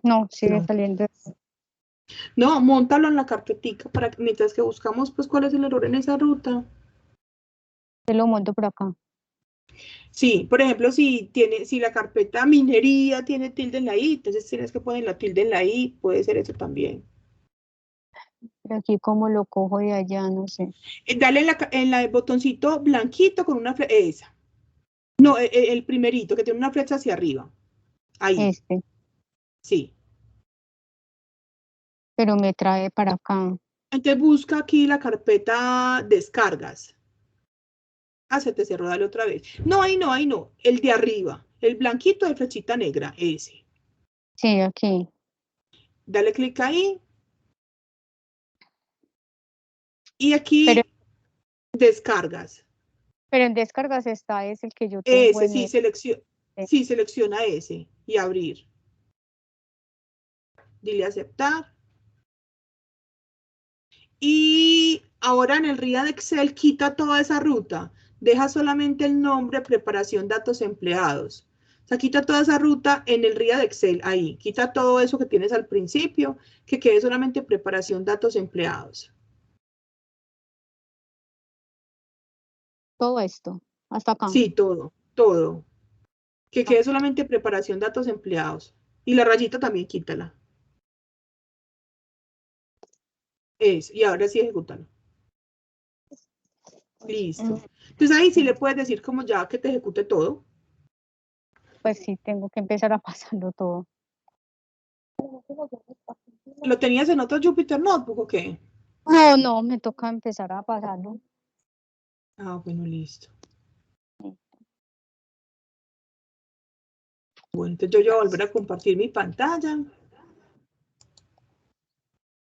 No, sigue No. saliendo. No, móntalo en la carpetica para que mientras que buscamos pues cuál es el error en esa ruta. Te lo monto por acá. Sí, por ejemplo, si la carpeta minería tiene tilde en la I, entonces tienes que poner la tilde en la I, puede ser eso también. Pero aquí como lo cojo de allá, no sé. Dale en el botoncito blanquito con una flecha, esa. No, el primerito, que tiene una flecha hacia arriba. Ahí. Este. Sí. Pero me trae para acá. Entonces busca aquí la carpeta descargas. Se te cerró, dale otra vez. No, ahí no. El de arriba. El blanquito de flechita negra, ese. Sí, aquí. Dale clic ahí. Y aquí descargas. Pero en descargas está, es el que yo tengo. Ese, sí, selecciona ese y abrir. Dile aceptar. Y ahora en el RIA de Excel quita toda esa ruta. Deja solamente el nombre, preparación, datos, empleados. O sea, quita toda esa ruta en el RIA de Excel, ahí. Quita todo eso que tienes al principio, que quede solamente preparación, datos, empleados. Todo esto, hasta acá. Sí, todo. Que quede solamente preparación, datos, empleados. Y la rayita también quítala. Y ahora sí ejecútalo. Listo. Entonces ahí sí le puedes decir como ya que te ejecute todo. Pues sí, tengo que empezar a pasarlo todo. ¿Lo tenías en otro Jupyter Notebook o qué? No, me toca empezar a pasarlo. Bueno, listo. Bueno, entonces yo voy a volver a compartir mi pantalla.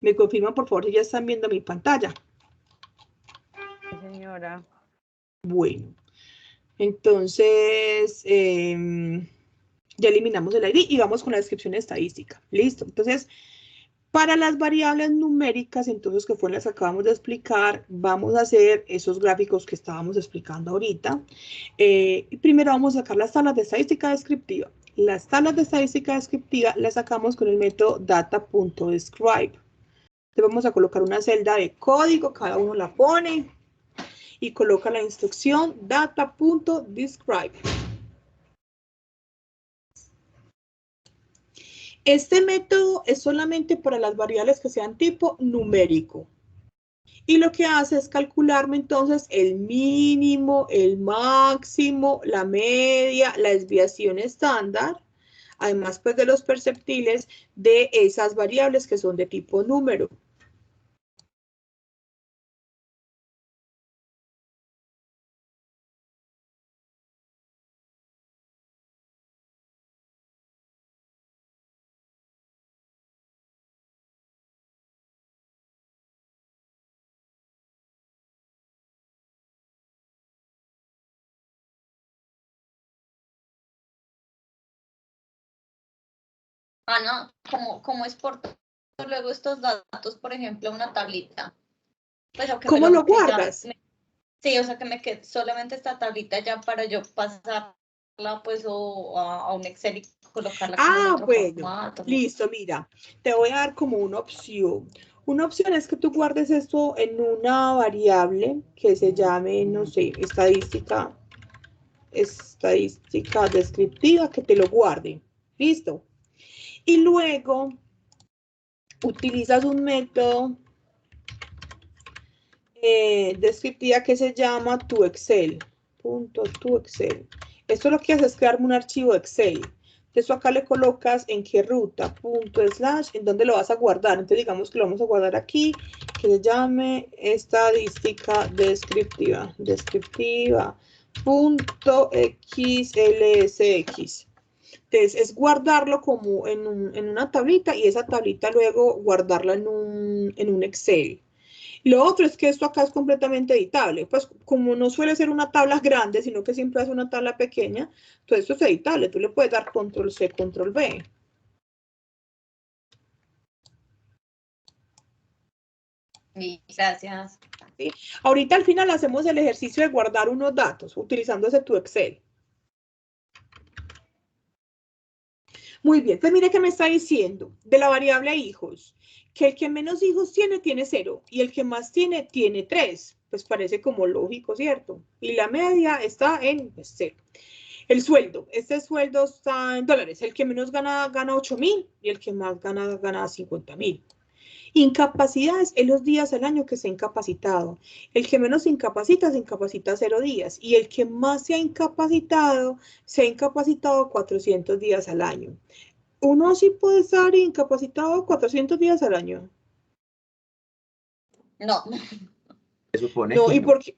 Me confirman, por favor, si ya están viendo mi pantalla. Sí, señora. Bueno, entonces ya eliminamos el ID y vamos con la descripción estadística. Listo. Entonces, Para las variables numéricas, entonces, que fue las que acabamos de explicar, vamos a hacer esos gráficos que estábamos explicando ahorita. Primero vamos a sacar las tablas de estadística descriptiva. Las tablas de estadística descriptiva las sacamos con el método data.describe. Entonces vamos a colocar una celda de código, cada uno la pone y coloca la instrucción data.describe. Este método es solamente para las variables que sean tipo numérico. Y lo que hace es calcularme entonces el mínimo, el máximo, la media, la desviación estándar, además pues de los perceptiles de esas variables que son de tipo número. Ana, ¿cómo exporto luego estos datos, por ejemplo, a una tablita? Pues, o que ¿Cómo lo guardas? Sí, o sea, que me quede solamente esta tablita ya para yo pasarla, pues, a un Excel y colocarla como en otro formato. Listo, mira, te voy a dar como una opción. Una opción es que tú guardes esto en una variable que se llame, no sé, estadística descriptiva, que te lo guarde. Listo. Y luego utilizas un método descriptiva que se llama toExcel. .toExcel. Esto lo que hace es crearme un archivo Excel. Entonces acá le colocas en qué ruta, /, en dónde lo vas a guardar. Entonces digamos que lo vamos a guardar aquí, que se llame estadística descriptiva. .xlsx. Entonces es guardarlo como en una tablita y esa tablita luego guardarla en un Excel. Lo otro es que esto acá es completamente editable, pues como no suele ser una tabla grande, sino que siempre es una tabla pequeña, entonces esto es editable, tú le puedes dar control C, control V. Gracias. ¿Sí? Ahorita al final hacemos el ejercicio de guardar unos datos utilizando ese tu Excel. Muy bien, pues mire que me está diciendo de la variable hijos, que el que menos hijos tiene 0, y el que más tiene 3. Pues parece como lógico, ¿cierto? Y la media está en 0. El sueldo, este sueldo está en dólares. El que menos gana 8.000 y el que más gana 50.000. Incapacidades en los días al año que se ha incapacitado. El que menos se incapacita 0 días. Y el que más se ha incapacitado 400 días al año. Uno sí puede estar incapacitado 400 días al año. No. Se supone No, que ¿y no. por qué?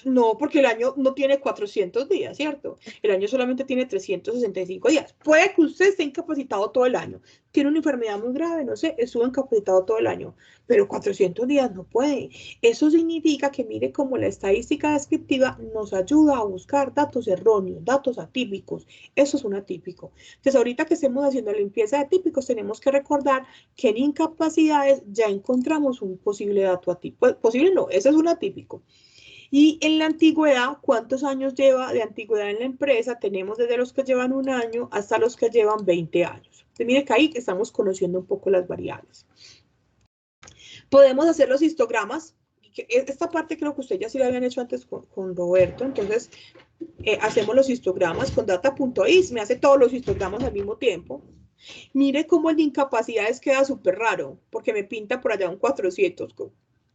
No, porque el año no tiene 400 días, ¿cierto? El año solamente tiene 365 días. Puede que usted esté incapacitado todo el año. Tiene una enfermedad muy grave, no sé, estuvo incapacitado todo el año, pero 400 días no puede. Eso significa que mire cómo la estadística descriptiva nos ayuda a buscar datos erróneos, datos atípicos. Eso es un atípico. Entonces, ahorita que estemos haciendo la limpieza de atípicos, tenemos que recordar que en incapacidades ya encontramos un posible dato atípico. Posible no, ese es un atípico. Y en la antigüedad, ¿cuántos años lleva de antigüedad en la empresa? Tenemos desde los que llevan 1 año hasta los que llevan 20 años. Entonces, mire que ahí estamos conociendo un poco las variables. Podemos hacer los histogramas. Esta parte creo que usted ya sí la habían hecho antes con Roberto. Entonces, hacemos los histogramas con data.is. Me hace todos los histogramas al mismo tiempo. Mire cómo el de incapacidades queda súper raro, porque me pinta por allá un 400.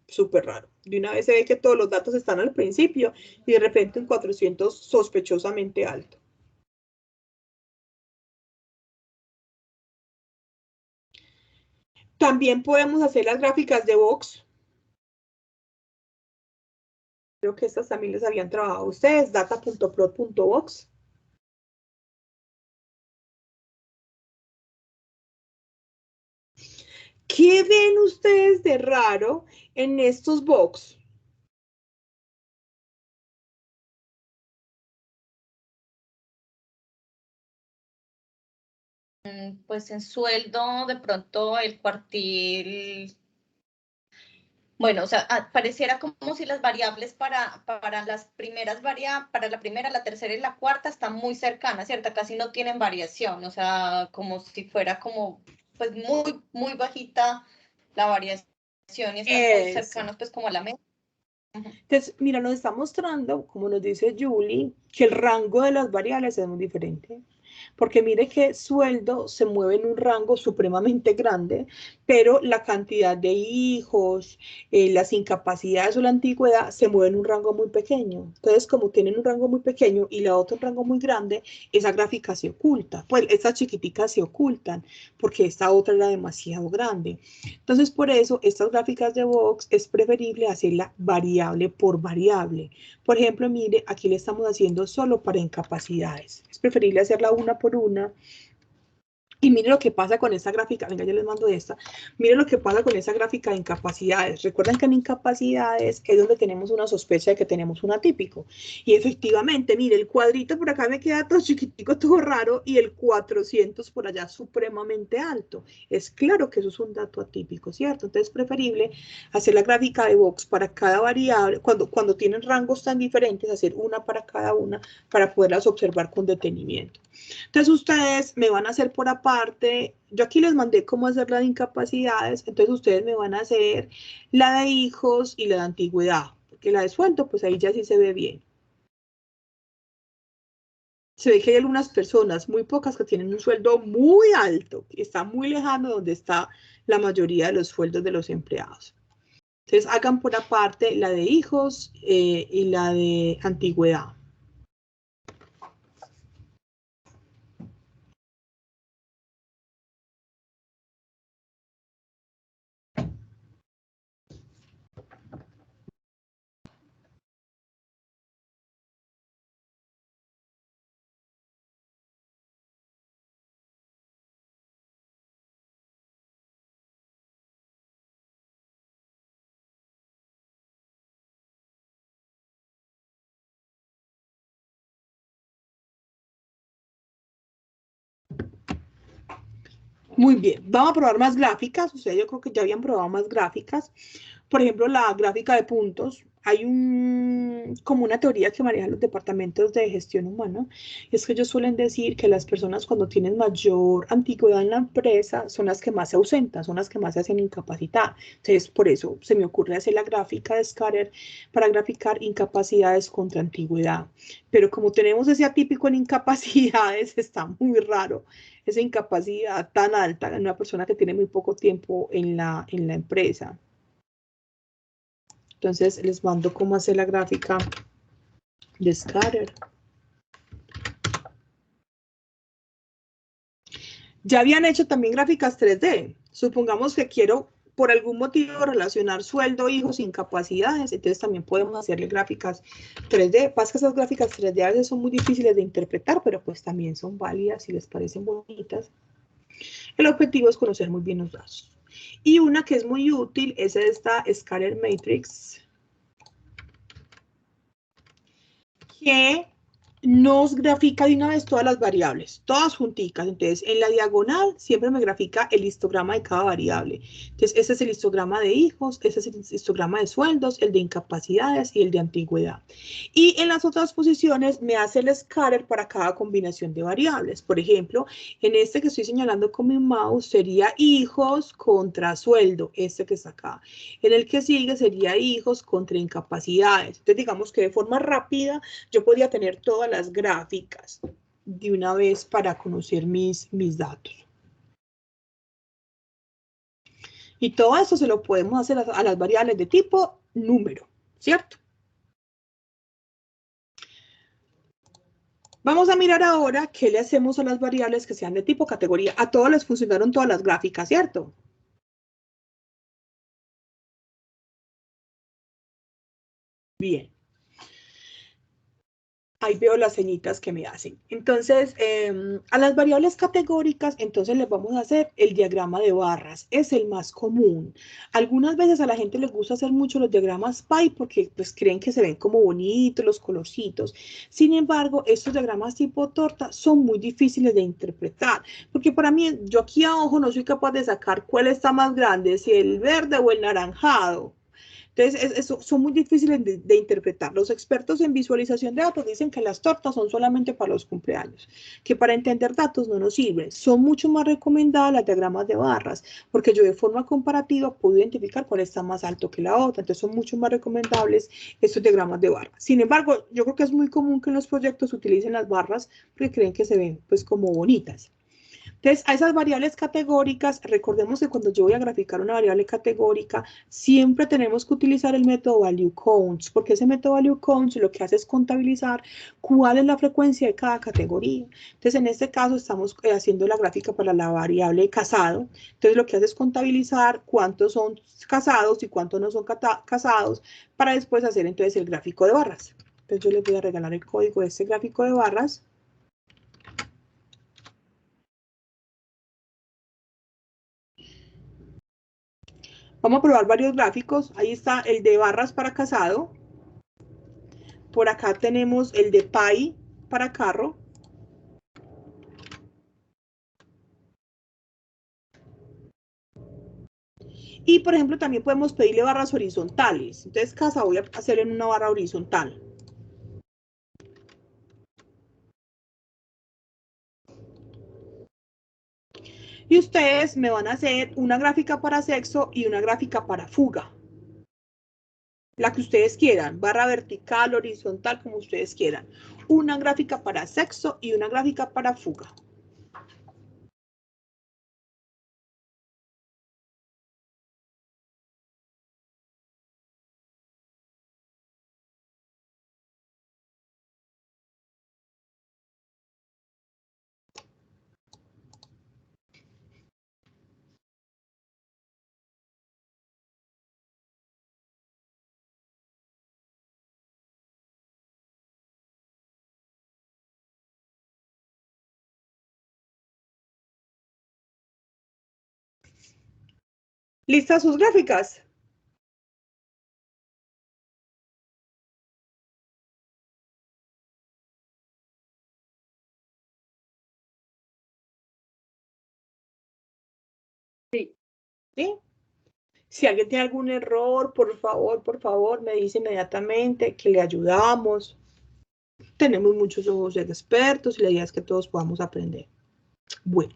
Súper raro. De una vez se ve que todos los datos están al principio y de repente un 400 sospechosamente alto. También podemos hacer las gráficas de Box. Creo que estas también les habían trabajado a ustedes, data.plot.box. ¿Qué ven ustedes de raro en estos box? Pues en sueldo, de pronto el cuartil, bueno, o sea, pareciera como si las variables para las primeras para la primera, la tercera y la cuarta están muy cercanas, ¿cierto? Casi no tienen variación, o sea, como si fuera como, pues muy bajita la variación y están muy cercanos, pues como a la media. Entonces, mira, nos está mostrando, como nos dice Julie, que el rango de las variables es muy diferente. Porque mire que sueldo se mueve en un rango supremamente grande, pero la cantidad de hijos, las incapacidades o la antigüedad se mueven en un rango muy pequeño. Entonces, como tienen un rango muy pequeño y la otra un rango muy grande, esa gráfica se oculta. Pues estas chiquiticas se ocultan porque esta otra era demasiado grande. Entonces, por eso, estas gráficas de Box es preferible hacerla variable por variable. Por ejemplo, mire, aquí le estamos haciendo solo para incapacidades. Es preferible hacerla una por una. Y mire lo que pasa con esta gráfica, venga, yo les mando esta. Mire lo que pasa con esta gráfica de incapacidades. Recuerden que en incapacidades es donde tenemos una sospecha de que tenemos un atípico. Y efectivamente, mire, el cuadrito por acá me queda todo chiquitico, todo raro, y el 400 por allá supremamente alto. Es claro que eso es un dato atípico, ¿cierto? Entonces es preferible hacer la gráfica de Box para cada variable, cuando tienen rangos tan diferentes, hacer una para cada una para poderlas observar con detenimiento. Entonces ustedes me van a hacer por aparte, yo aquí les mandé cómo hacer la de incapacidades, entonces ustedes me van a hacer la de hijos y la de antigüedad, porque la de sueldo, pues ahí ya sí se ve bien. Se ve que hay algunas personas, muy pocas, que tienen un sueldo muy alto, que está muy lejano de donde está la mayoría de los sueldos de los empleados. Entonces hagan por aparte la de hijos y la de antigüedad. Muy bien, vamos a probar más gráficas. Ustedes yo creo que ya habían probado más gráficas. Por ejemplo, la gráfica de puntos. Hay como una teoría que manejan los departamentos de gestión humana. Y es que ellos suelen decir que las personas cuando tienen mayor antigüedad en la empresa son las que más se ausentan, son las que más se hacen incapacitar. Entonces, por eso se me ocurre hacer la gráfica de Scatter para graficar incapacidades contra antigüedad. Pero como tenemos ese atípico en incapacidades, está muy raro esa incapacidad tan alta en una persona que tiene muy poco tiempo en la empresa. Entonces les mando cómo hacer la gráfica de Scatter. Ya habían hecho también gráficas 3D. Supongamos que quiero por algún motivo relacionar sueldo, hijos, incapacidades, entonces también podemos hacerle gráficas 3D. Pasa que esas gráficas 3D a veces son muy difíciles de interpretar, pero pues también son válidas si les parecen bonitas. El objetivo es conocer muy bien los datos. Y una que es muy útil es esta Scatter Matrix, que nos grafica de una vez todas las variables, todas junticas. Entonces, en la diagonal siempre me grafica el histograma de cada variable. Entonces, este es el histograma de hijos, este es el histograma de sueldos, el de incapacidades y el de antigüedad. Y en las otras posiciones me hace el scatter para cada combinación de variables. Por ejemplo, en este que estoy señalando con mi mouse sería hijos contra sueldo, este que está acá. En el que sigue sería hijos contra incapacidades. Entonces, digamos que de forma rápida yo podría tener todas las gráficas de una vez para conocer mis datos. Y todo eso se lo podemos hacer a las variables de tipo número, ¿cierto? Vamos a mirar ahora qué le hacemos a las variables que sean de tipo categoría. A todos les funcionaron todas las gráficas, ¿cierto? Bien. Ahí veo las señitas que me hacen. Entonces, a las variables categóricas, entonces les vamos a hacer el diagrama de barras. Es el más común. Algunas veces a la gente les gusta hacer mucho los diagramas pie porque pues creen que se ven como bonitos los colorcitos. Sin embargo, estos diagramas tipo torta son muy difíciles de interpretar. Porque para mí, yo aquí a ojo no soy capaz de sacar cuál está más grande, si el verde o el naranjado. Entonces, son muy difíciles de interpretar. Los expertos en visualización de datos dicen que las tortas son solamente para los cumpleaños, que para entender datos no nos sirven. Son mucho más recomendadas las diagramas de barras, porque yo de forma comparativa puedo identificar cuál está más alto que la otra. Entonces, son mucho más recomendables estos diagramas de barras. Sin embargo, yo creo que es muy común que en los proyectos utilicen las barras porque creen que se ven pues como bonitas. Entonces, a esas variables categóricas, recordemos que cuando yo voy a graficar una variable categórica, siempre tenemos que utilizar el método value counts, porque ese método value counts lo que hace es contabilizar cuál es la frecuencia de cada categoría. Entonces, en este caso, estamos haciendo la gráfica para la variable casado. Entonces, lo que hace es contabilizar cuántos son casados y cuántos no son casados, para después hacer entonces el gráfico de barras. Entonces, yo les voy a regalar el código de este gráfico de barras. Vamos a probar varios gráficos. Ahí está el de barras para casado. Por acá tenemos el de pie para carro. Y, por ejemplo, también podemos pedirle barras horizontales. Entonces, casa voy a hacer en una barra horizontal. Y ustedes me van a hacer una gráfica para sexo y una gráfica para fuga. La que ustedes quieran, barra vertical, horizontal, como ustedes quieran. Una gráfica para sexo y una gráfica para fuga. ¿Listas sus gráficas? Sí. ¿Sí? Si alguien tiene algún error, por favor, me dice inmediatamente que le ayudamos. Tenemos muchos ojos de expertos y la idea es que todos podamos aprender. Bueno,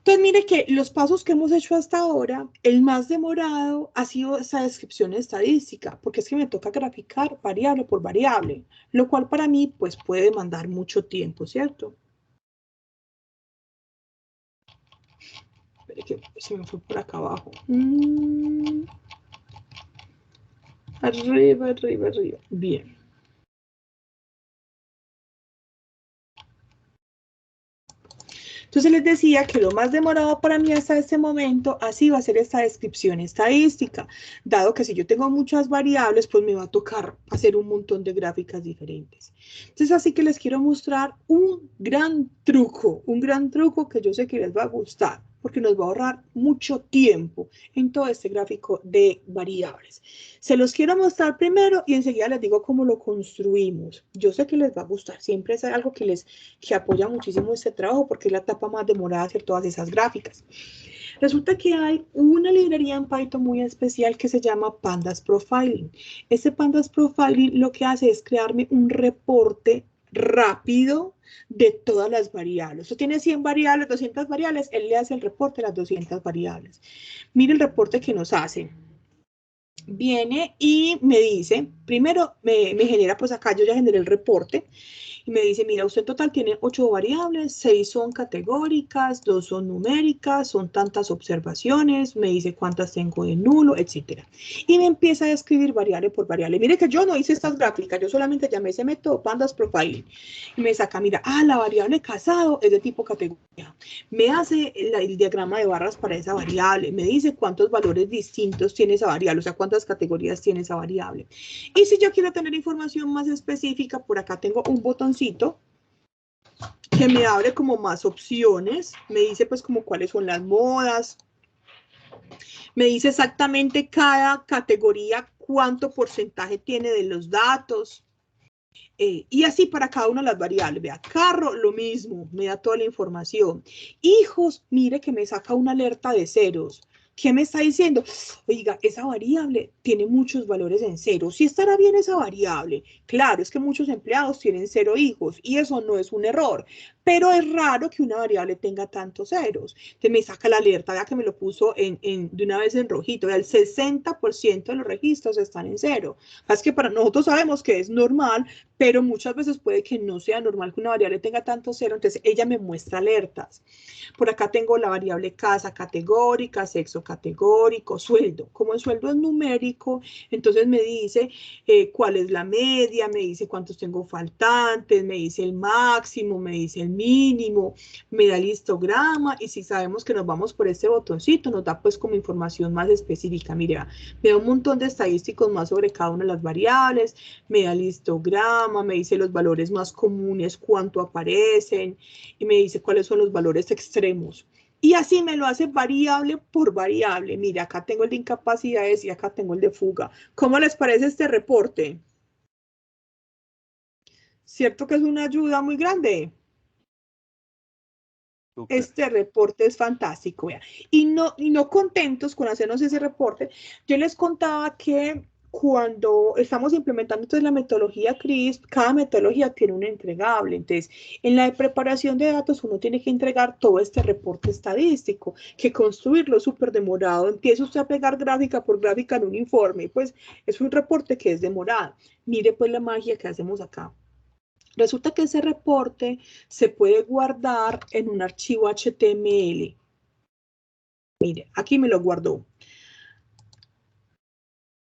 entonces mire que los pasos que hemos hecho hasta ahora, el más demorado ha sido esa descripción estadística, porque es que me toca graficar variable por variable, lo cual para mí pues puede demandar mucho tiempo, ¿cierto? Espere que se me fue por acá abajo. Arriba, arriba, arriba. Bien. Entonces les decía que lo más demorado para mí hasta este momento así va a ser esta descripción estadística, dado que si yo tengo muchas variables, pues me va a tocar hacer un montón de gráficas diferentes. Entonces así que les quiero mostrar un gran truco que yo sé que les va a gustar, porque nos va a ahorrar mucho tiempo en todo este gráfico de variables. Se los quiero mostrar primero y enseguida les digo cómo lo construimos. Yo sé que les va a gustar, siempre es algo que apoya muchísimo este trabajo porque es la etapa más demorada de hacer todas esas gráficas. Resulta que hay una librería en Python muy especial que se llama Pandas Profiling. Este Pandas Profiling lo que hace es crearme un reporte rápido de todas las variables. Usted tiene 100 variables, 200 variables, él le hace el reporte de las 200 variables. Mire el reporte que nos hace. Viene y me dice, primero me genera, pues acá yo ya generé el reporte, y me dice, mira, usted en total tiene 8 variables, 6 son categóricas, 2 son numéricas, son tantas observaciones, me dice cuántas tengo de nulo, etcétera. Y me empieza a escribir variable por variable. Mire que yo no hice estas gráficas, yo solamente llamé ese método Pandas Profiling. Y me saca, mira, la variable casado es de tipo categoría. Me hace el diagrama de barras para esa variable, me dice cuántos valores distintos tiene esa variable, o sea, cuántas cuántas categorías tiene esa variable. Y si yo quiero tener información más específica, por acá tengo un botoncito que me abre como más opciones, me dice pues como cuáles son las modas, me dice exactamente cada categoría cuánto porcentaje tiene de los datos, y así para cada una de las variables. Vea, carro, lo mismo, me da toda la información. Hijos, mire que me saca una alerta de ceros. ¿Qué me está diciendo? Oiga, esa variable tiene muchos valores en cero. ¿Sí estará bien esa variable? Claro, es que muchos empleados tienen 0 hijos y eso no es un error, pero es raro que una variable tenga tantos ceros. Entonces me saca la alerta, vea que me lo puso de una vez en rojito. Vea, el 60% de los registros están en cero. Es que para nosotros sabemos que es normal, pero muchas veces puede que no sea normal que una variable tenga tanto cero, entonces ella me muestra alertas. Por acá tengo la variable casa categórica, sexo categórico, sueldo. Como el sueldo es numérico, entonces me dice cuál es la media, me dice cuántos tengo faltantes, me dice el máximo, me dice el mínimo, me da el histograma, y si sabemos que nos vamos por este botoncito, nos da pues como información más específica. Mira, me da un montón de estadísticos más sobre cada una de las variables, me da el histograma, me dice los valores más comunes, cuánto aparecen, y me dice cuáles son los valores extremos. Y así me lo hace variable por variable. Mira, acá tengo el de incapacidades y acá tengo el de fuga. ¿Cómo les parece este reporte? ¿Cierto que es una ayuda muy grande? Súper. Este reporte es fantástico. Vea. Y no contentos con hacernos ese reporte, yo les contaba que cuando estamos implementando entonces la metodología CRISP, cada metodología tiene un entregable. Entonces, en la preparación de datos uno tiene que entregar todo este reporte estadístico, que construirlo es súper demorado. Empieza usted a pegar gráfica por gráfica en un informe, pues es un reporte que es demorado. Mire pues la magia que hacemos acá. Resulta que ese reporte se puede guardar en un archivo HTML. Mire, aquí me lo guardó.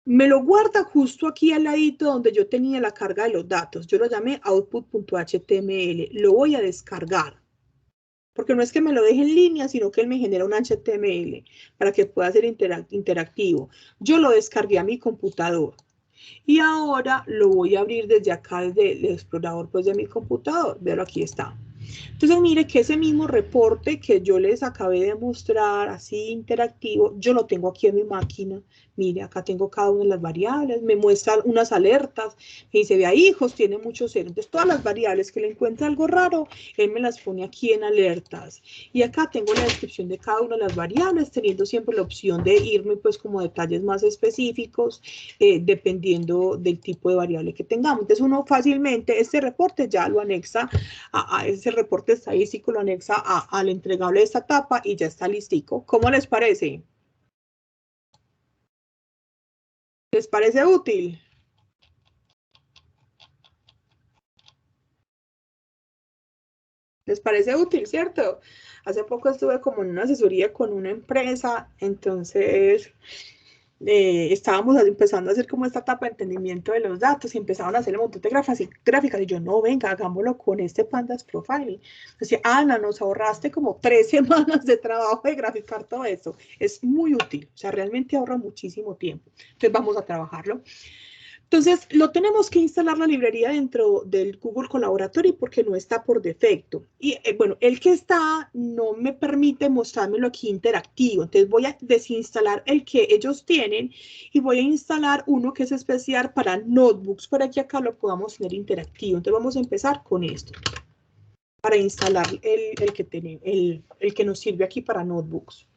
Me lo guarda justo aquí al ladito donde yo tenía la carga de los datos. Yo lo llamé output.html. Lo voy a descargar. Porque no es que me lo deje en línea, sino que él me genera un HTML para que pueda ser interactivo. Yo lo descargué a mi computador. Y ahora lo voy a abrir desde acá, desde el explorador pues, de mi computador. Véalo, aquí está. Entonces, mire que ese mismo reporte que yo les acabé de mostrar, así interactivo, yo lo tengo aquí en mi máquina. Mire, acá tengo cada una de las variables, me muestra unas alertas, me dice, vea, hijos, tiene muchos ceros. Entonces, todas las variables que le encuentre algo raro, él me las pone aquí en alertas. Y acá tengo la descripción de cada una de las variables, teniendo siempre la opción de irme, pues, como detalles más específicos, dependiendo del tipo de variable que tengamos. Entonces, uno fácilmente, este reporte ya lo anexa a ese reporte estadístico, lo anexa al entregable de esta etapa y ya está listico. ¿Cómo les parece? ¿Les parece útil? ¿Les parece útil, cierto? Hace poco estuve como en una asesoría con una empresa, entonces estábamos empezando a hacer como esta etapa de entendimiento de los datos y empezaban a hacer un montón de gráficas y yo, no, venga, hagámoslo con este Pandas Profiling. Decía, Ana, nos ahorraste como 3 semanas de trabajo de graficar todo eso. Es muy útil, o sea, realmente ahorra muchísimo tiempo. Entonces vamos a trabajarlo. Entonces, lo tenemos que instalar la librería dentro del Google Colaboratory porque no está por defecto. Y bueno, el que está no me permite mostrármelo aquí interactivo. Entonces, voy a desinstalar el que ellos tienen y voy a instalar uno que es especial para notebooks para que acá lo podamos tener interactivo. Entonces, vamos a empezar con esto para instalar el que nos sirve aquí para notebooks.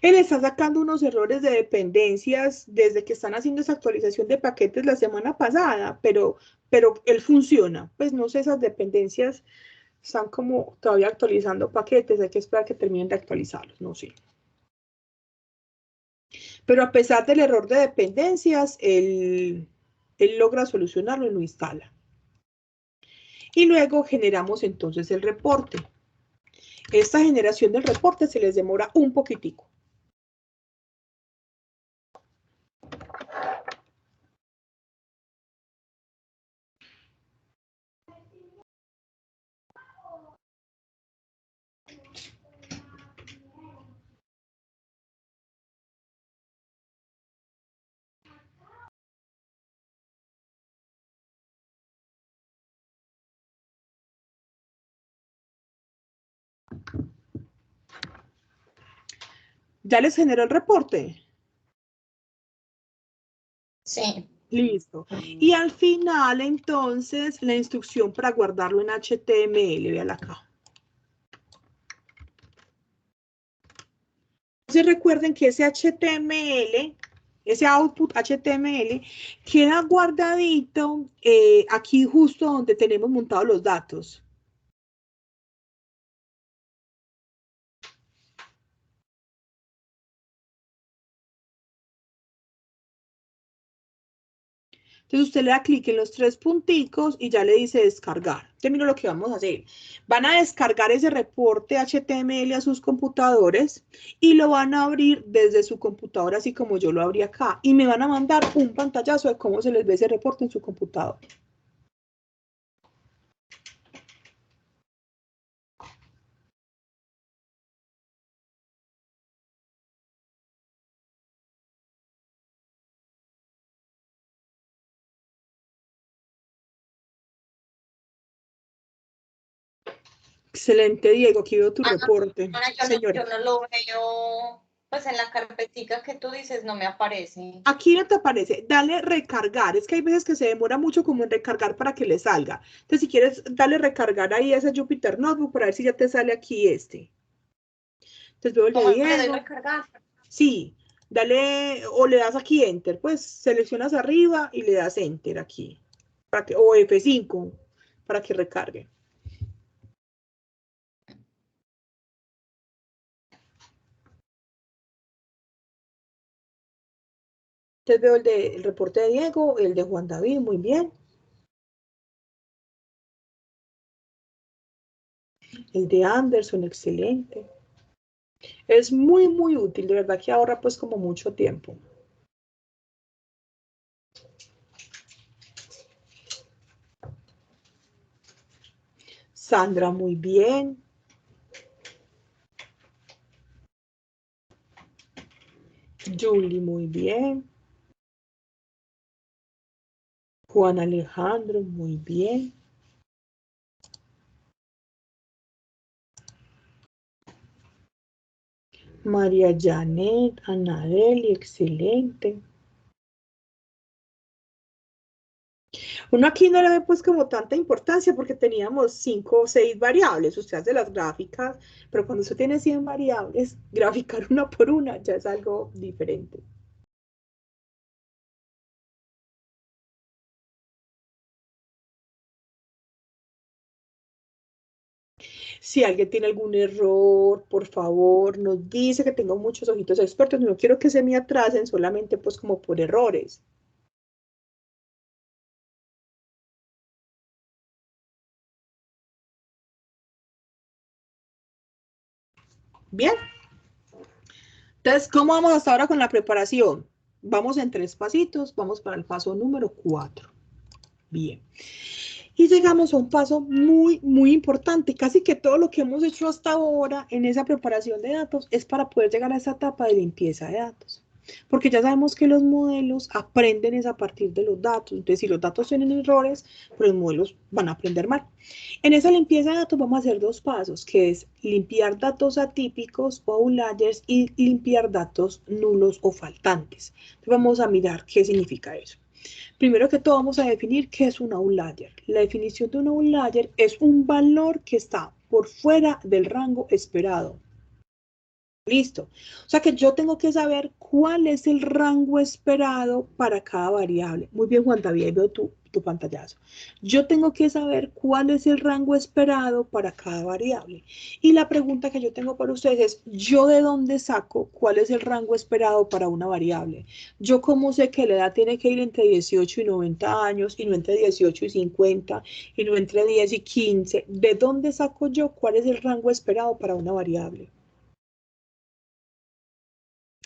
Él está sacando unos errores de dependencias desde que están haciendo esa actualización de paquetes la semana pasada, pero él funciona. Pues no sé, esas dependencias están como todavía actualizando paquetes, hay que esperar que terminen de actualizarlos, no sé. Pero a pesar del error de dependencias, él logra solucionarlo y lo instala. Y luego generamos entonces el reporte. Esta generación del reporte se les demora un poquitico. ¿Ya les generó el reporte? Sí. Listo. Y al final, entonces, la instrucción para guardarlo en HTML, véala acá. Entonces recuerden que ese HTML, ese output HTML, queda guardadito aquí justo donde tenemos montados los datos. Entonces usted le da clic en los 3 punticos y ya le dice descargar. Termino lo que vamos a hacer. Van a descargar ese reporte HTML a sus computadores y lo van a abrir desde su computadora, así como yo lo abrí acá. Y me van a mandar un pantallazo de cómo se les ve ese reporte en su computador. Excelente, Diego, aquí veo tu reporte. Yo no lo veo, pues en la carpetica que tú dices no me aparece. Aquí no te aparece, dale recargar, es que hay veces que se demora mucho como en recargar para que le salga. Entonces si quieres, dale recargar ahí a ese Jupyter Notebook para ver si ya te sale aquí este. Entonces veo el de ¿Cómo le doy Diego. recargar? Sí, dale, o le das aquí Enter, pues seleccionas arriba y le das Enter aquí, para que, o F5, para que recargue. Entonces veo el reporte de Diego, el de Juan David, muy bien. El de Anderson, excelente. Es muy, muy útil, de verdad que ahorra pues como mucho tiempo. Sandra, muy bien. Julie, muy bien. Juan Alejandro, muy bien. María Janet, Anadeli, excelente. Uno aquí no le ve pues como tanta importancia porque teníamos 5 o 6 variables, usted hace las gráficas, pero cuando usted tiene 100 variables, graficar una por una ya es algo diferente. Si alguien tiene algún error, por favor, nos dice que tengo muchos ojitos expertos. No quiero que se me atrasen solamente pues como por errores. Bien. Entonces, ¿cómo vamos hasta ahora con la preparación? Vamos en 3 pasitos, vamos para el paso número 4. Bien. Y llegamos a un paso muy, muy importante. Casi que todo lo que hemos hecho hasta ahora en esa preparación de datos es para poder llegar a esa etapa de limpieza de datos. Porque ya sabemos que los modelos aprenden es a partir de los datos. Entonces, si los datos tienen errores, pues los modelos van a aprender mal. En esa limpieza de datos vamos a hacer 2 pasos, que es limpiar datos atípicos o outliers y limpiar datos nulos o faltantes. Entonces, vamos a mirar qué significa eso. Primero que todo vamos a definir qué es un outlier. La definición de un outlier es un valor que está por fuera del rango esperado. Listo. O sea que yo tengo que saber cuál es el rango esperado para cada variable. Muy bien, Juan David, ahí veo tu pantallazo. Yo tengo que saber cuál es el rango esperado para cada variable. Y la pregunta que yo tengo para ustedes es, ¿yo de dónde saco cuál es el rango esperado para una variable? ¿Yo cómo sé que la edad tiene que ir entre 18 y 90 años y no entre 18 y 50 y no entre 10 y 15? ¿De dónde saco yo cuál es el rango esperado para una variable?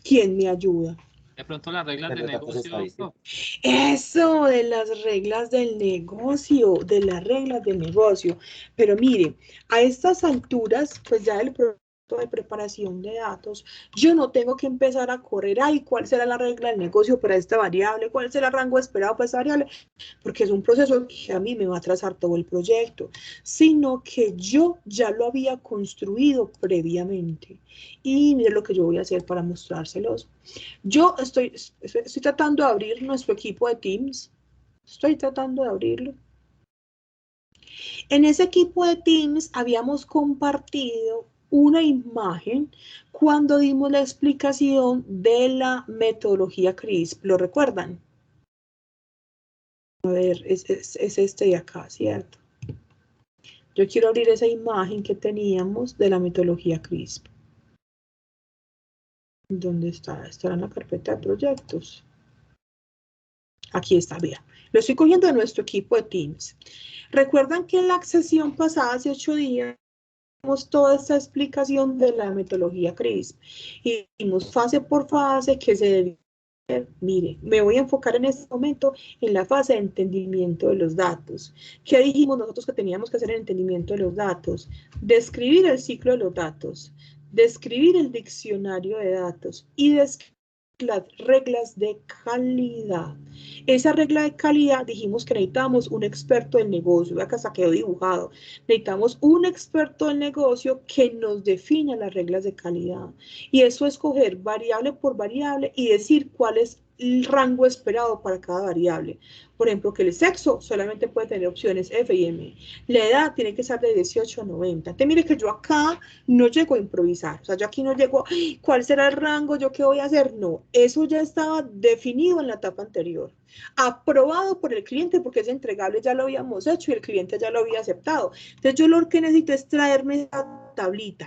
¿Quién me ayuda? De pronto las reglas de negocio. Eso, de las reglas del negocio, de las reglas del negocio. Pero mire, a estas alturas, pues ya el de preparación de datos, yo no tengo que empezar a correr, ay, ¿cuál será la regla del negocio para esta variable? ¿Cuál será el rango esperado para esta variable? Porque es un proceso que a mí me va a trazar todo el proyecto, sino que yo ya lo había construido previamente. Y miren lo que yo voy a hacer para mostrárselos. Yo estoy tratando de abrir nuestro equipo de Teams. Estoy tratando de abrirlo. En ese equipo de Teams habíamos compartido una imagen cuando dimos la explicación de la metodología CRISP. ¿Lo recuerdan? A ver, es este de acá, ¿cierto? Yo quiero abrir esa imagen que teníamos de la metodología CRISP. ¿Dónde está? Está en la carpeta de proyectos. Aquí está, vean. Lo estoy cogiendo de nuestro equipo de Teams. Recuerdan que en la sesión pasada, hace 8 días, vimos toda esta explicación de la metodología CRISP. Y vimos fase por fase que se debe hacer. Mire, me voy a enfocar en este momento en la fase de entendimiento de los datos. ¿Qué dijimos nosotros que teníamos que hacer en el entendimiento de los datos? Describir el ciclo de los datos, describir el diccionario de datos y describir las reglas de calidad. Esa regla de calidad dijimos que necesitamos un experto del negocio, acá hasta quedó dibujado. Necesitamos un experto del negocio que nos defina las reglas de calidad. Y eso es coger variable por variable y decir cuál es el rango esperado para cada variable. Por ejemplo, que el sexo solamente puede tener opciones F y M. La edad tiene que ser de 18 a 90. Entonces, mire que yo acá no llego a improvisar. O sea, yo aquí no llego, ¿cuál será el rango? ¿Yo qué voy a hacer? No, eso ya estaba definido en la etapa anterior. Aprobado por el cliente porque ese entregable ya lo habíamos hecho y el cliente ya lo había aceptado. Entonces, yo lo que necesito es traerme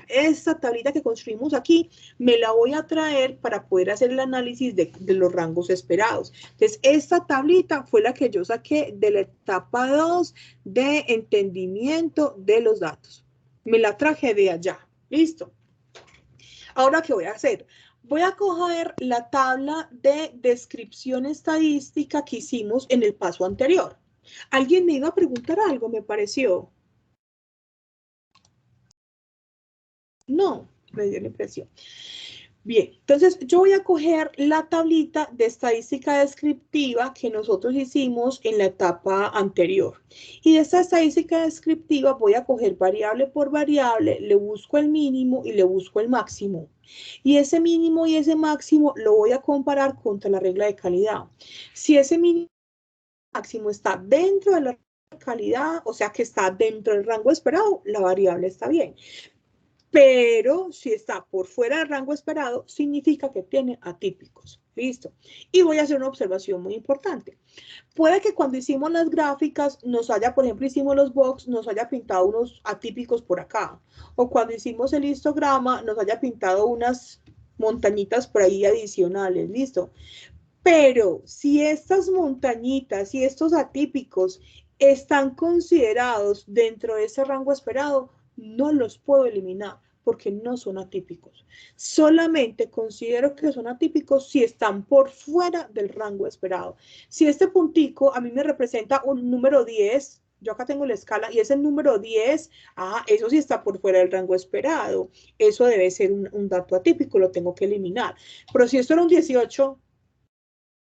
esta tablita que construimos aquí, me la voy a traer para poder hacer el análisis de los rangos esperados. Entonces, esta tablita fue la que yo saqué de la etapa 2 de entendimiento de los datos. Me la traje de allá. ¿Listo? Ahora, ¿qué voy a hacer? Voy a coger la tabla de descripción estadística que hicimos en el paso anterior. Alguien me iba a preguntar algo, me pareció. No, me dio la impresión. Bien, entonces yo voy a coger la tablita de estadística descriptiva que nosotros hicimos en la etapa anterior. Y de esta estadística descriptiva voy a coger variable por variable, le busco el mínimo y le busco el máximo. Y ese mínimo y ese máximo lo voy a comparar contra la regla de calidad. Si ese mínimo y máximo está dentro de la regla de calidad, o sea que está dentro del rango esperado, la variable está bien. Pero si está por fuera del rango esperado, significa que tiene atípicos. Listo. Y voy a hacer una observación muy importante. Puede que cuando hicimos las gráficas nos haya, por ejemplo, hicimos los box, nos haya pintado unos atípicos por acá. O cuando hicimos el histograma nos haya pintado unas montañitas por ahí adicionales. Listo. Pero si estas montañitas y estos atípicos están considerados dentro de ese rango esperado, no los puedo eliminar porque no son atípicos. Solamente considero que son atípicos si están por fuera del rango esperado. Si este puntico a mí me representa un número 10, yo acá tengo la escala y es el número 10, eso sí está por fuera del rango esperado. Eso debe ser un dato atípico, lo tengo que eliminar. Pero si esto era un 18,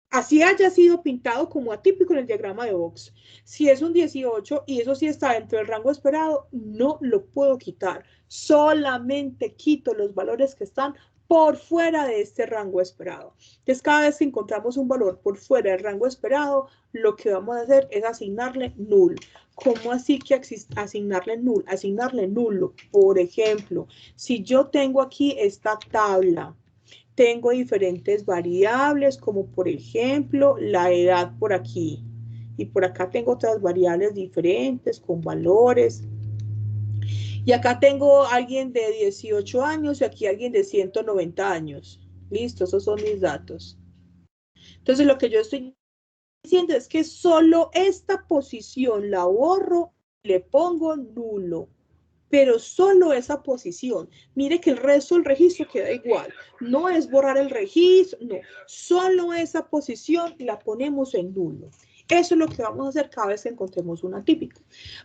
así haya sido pintado como atípico en el diagrama de box. Si es un 18 y eso sí está dentro del rango esperado, no lo puedo quitar. Solamente quito los valores que están por fuera de este rango esperado. Entonces, cada vez que encontramos un valor por fuera del rango esperado, lo que vamos a hacer es asignarle null. ¿Cómo así que asignarle null? Asignarle nulo. Por ejemplo, si yo tengo aquí esta tabla, tengo diferentes variables, como por ejemplo, la edad por aquí. Y por acá tengo otras variables diferentes con valores. Y acá tengo alguien de 18 años y aquí alguien de 190 años. Listo, esos son mis datos. Entonces, lo que yo estoy diciendo es que solo esta posición la borro y le pongo nulo. Pero solo esa posición. Mire que el resto del registro queda igual. No es borrar el registro, no. Solo esa posición la ponemos en nulo. Eso es lo que vamos a hacer cada vez que encontremos un atípico.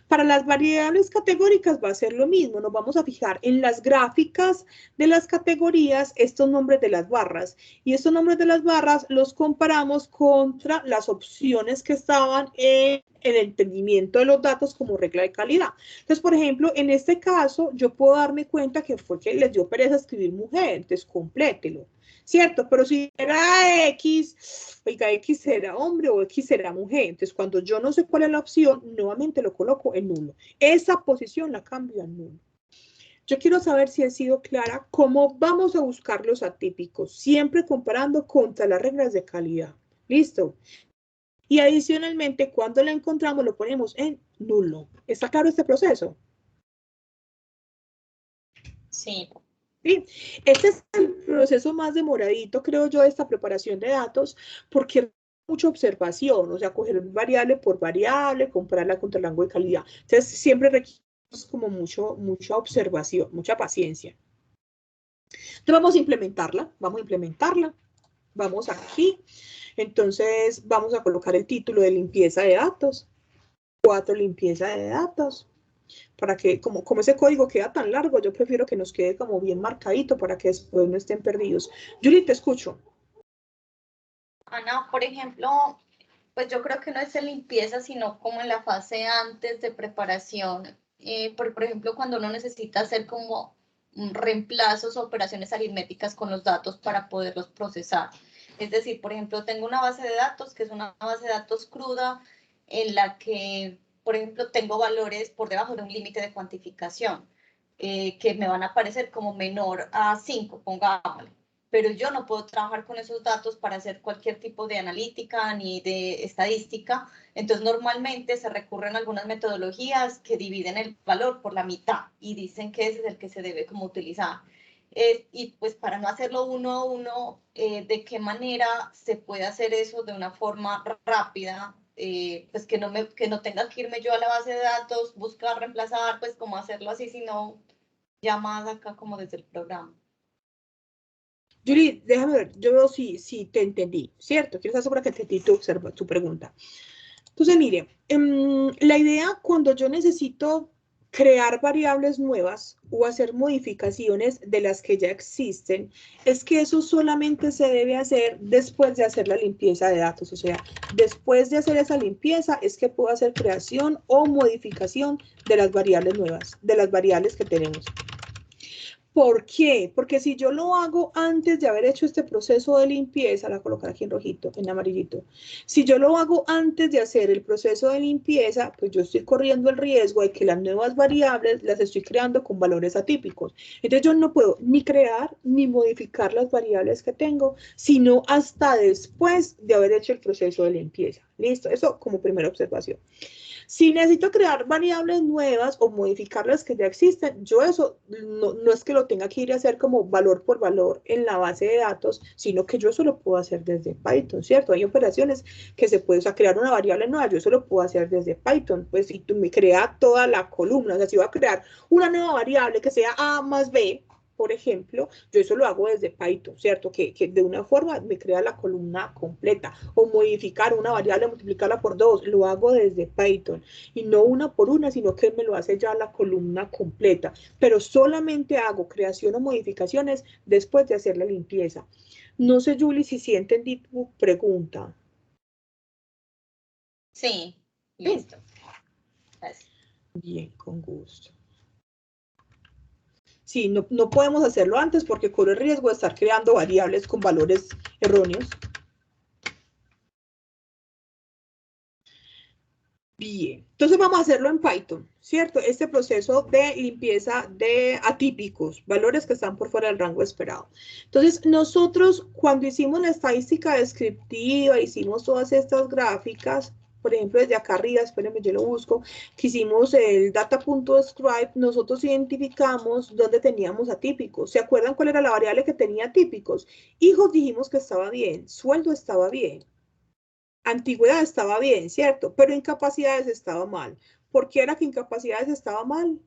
Para las variables categóricas va a ser lo mismo. Nos vamos a fijar en las gráficas de las categorías, estos nombres de las barras. Y estos nombres de las barras los comparamos contra las opciones que estaban en el entendimiento de los datos como regla de calidad. Entonces, por ejemplo, en este caso, yo puedo darme cuenta que fue que les dio pereza escribir mujer, entonces complételo. ¿Cierto? Pero si era X, oiga, X será hombre o X será mujer. Entonces, cuando yo no sé cuál es la opción, nuevamente lo coloco en nulo. Esa posición la cambio en nulo. Yo quiero saber si he sido clara cómo vamos a buscar los atípicos, siempre comparando contra las reglas de calidad. ¿Listo? Y adicionalmente, cuando la encontramos, lo ponemos en nulo. ¿Está claro este proceso? Sí. ¿Sí? Este es el proceso más demoradito, creo yo, de esta preparación de datos, porque hay mucha observación, o sea, coger variable por variable, compararla contra el rango de calidad. Entonces, siempre requiere como mucha observación, mucha paciencia. Entonces, vamos a implementarla. Vamos aquí. Entonces, vamos a colocar el título de limpieza de datos. 4 limpieza de datos. Para que, como ese código queda tan largo, yo prefiero que nos quede como bien marcadito para que después no estén perdidos. Yuri, te escucho. Ana, por ejemplo, pues yo creo que no es en limpieza, sino como en la fase antes de preparación. Por ejemplo, cuando uno necesita hacer como reemplazos o operaciones aritméticas con los datos para poderlos procesar. Es decir, por ejemplo, tengo una base de datos que es una base de datos cruda en la que, por ejemplo, tengo valores por debajo de un límite de cuantificación que me van a aparecer como menor a 5, pongámosle. Pero yo no puedo trabajar con esos datos para hacer cualquier tipo de analítica ni de estadística. Entonces, normalmente se recurren a algunas metodologías que dividen el valor por la mitad y dicen que ese es el que se debe como utilizar. Y pues para no hacerlo uno a uno, ¿de qué manera se puede hacer eso de una forma rápida? Pues que no tenga que irme yo a la base de datos, buscar, reemplazar, pues como hacerlo así, sino ya más acá como desde el programa. Yuri, déjame ver, yo veo si te entendí, ¿cierto? Quiero estar segura que entendí tu pregunta. Entonces, mire, la idea cuando yo necesito crear variables nuevas o hacer modificaciones de las que ya existen, es que eso solamente se debe hacer después de hacer la limpieza de datos. O sea, después de hacer esa limpieza es que puedo hacer creación o modificación de las variables nuevas, de las variables que tenemos. ¿Por qué? Porque si yo lo hago antes de haber hecho este proceso de limpieza, la voy a colocar aquí en rojito, en amarillito. Si yo lo hago antes de hacer el proceso de limpieza, pues yo estoy corriendo el riesgo de que las nuevas variables las estoy creando con valores atípicos. Entonces yo no puedo ni crear ni modificar las variables que tengo, sino hasta después de haber hecho el proceso de limpieza. ¿Listo? Eso como primera observación. Si necesito crear variables nuevas o modificar las que ya existen, yo eso no es que lo tenga que ir a hacer como valor por valor en la base de datos, sino que yo eso lo puedo hacer desde Python, ¿cierto? Hay operaciones que se puede, o sea, crear una variable nueva, yo eso lo puedo hacer desde Python, pues si tú me creas toda la columna, o sea, si voy a crear una nueva variable que sea A más B, por ejemplo, yo eso lo hago desde Python, ¿cierto? Que de una forma me crea la columna completa, o modificar una variable, multiplicarla por 2, lo hago desde Python, y no una por una, sino que me lo hace ya la columna completa, pero solamente hago creación o modificaciones después de hacer la limpieza. No sé, Julie, si entendí tu pregunta. Sí, listo. Gracias. Bien, con gusto. Sí, no podemos hacerlo antes porque corre el riesgo de estar creando variables con valores erróneos. Bien, entonces vamos a hacerlo en Python, ¿cierto? Este proceso de limpieza de atípicos, valores que están por fuera del rango esperado. Entonces, nosotros cuando hicimos la estadística descriptiva, hicimos todas estas gráficas, por ejemplo, desde acá arriba, espérenme, yo lo busco, que hicimos el data.describe, nosotros identificamos dónde teníamos atípicos. ¿Se acuerdan cuál era la variable que tenía atípicos? Hijos dijimos que estaba bien, sueldo estaba bien. Antigüedad estaba bien, ¿cierto? Pero incapacidades estaba mal. ¿Por qué era que incapacidades estaba mal?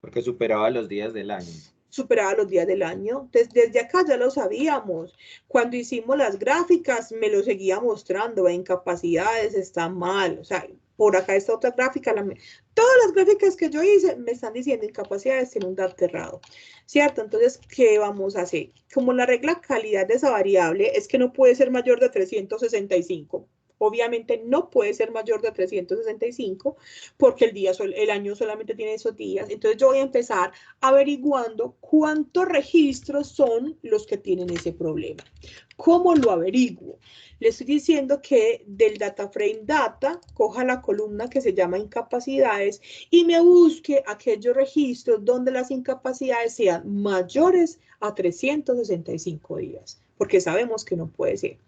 Porque superaba los días del año. superaba los días del año. Desde acá ya lo sabíamos. Cuando hicimos las gráficas, me lo seguía mostrando. Incapacidades están mal. O sea, por acá esta otra gráfica. Todas las gráficas que yo hice me están diciendo incapacidades tiene un dato errado. ¿Cierto? Entonces, ¿qué vamos a hacer? Como la regla calidad de esa variable es que no puede ser mayor de 365. Obviamente no puede ser mayor de 365 porque el año solamente tiene esos días. Entonces yo voy a empezar averiguando cuántos registros son los que tienen ese problema. ¿Cómo lo averiguo? Le estoy diciendo que del data frame data, coja la columna que se llama incapacidades y me busque aquellos registros donde las incapacidades sean mayores a 365 días, porque sabemos que no puede ser.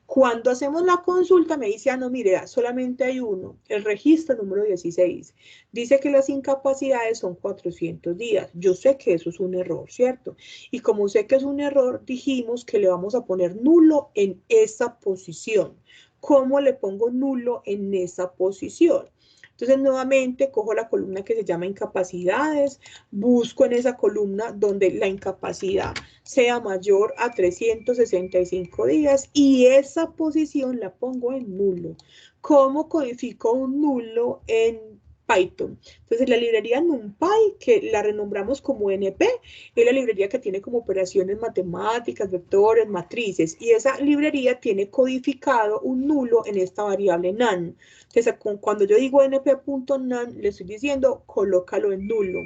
Cuando hacemos la consulta me dice, no, mire, solamente hay uno, el registro número 16. Dice que las incapacidades son 400 días. Yo sé que eso es un error, ¿cierto? Y como sé que es un error, dijimos que le vamos a poner nulo en esa posición. ¿Cómo le pongo nulo en esa posición? Entonces, nuevamente, cojo la columna que se llama incapacidades, busco en esa columna donde la incapacidad sea mayor a 365 días y esa posición la pongo en nulo. ¿Cómo codifico un nulo en Python? Entonces, la librería NumPy, que la renombramos como NP, es la librería que tiene como operaciones matemáticas, vectores, matrices, y esa librería tiene codificado un nulo en esta variable nan. Entonces, cuando yo digo np.nan, le estoy diciendo, colócalo en nulo.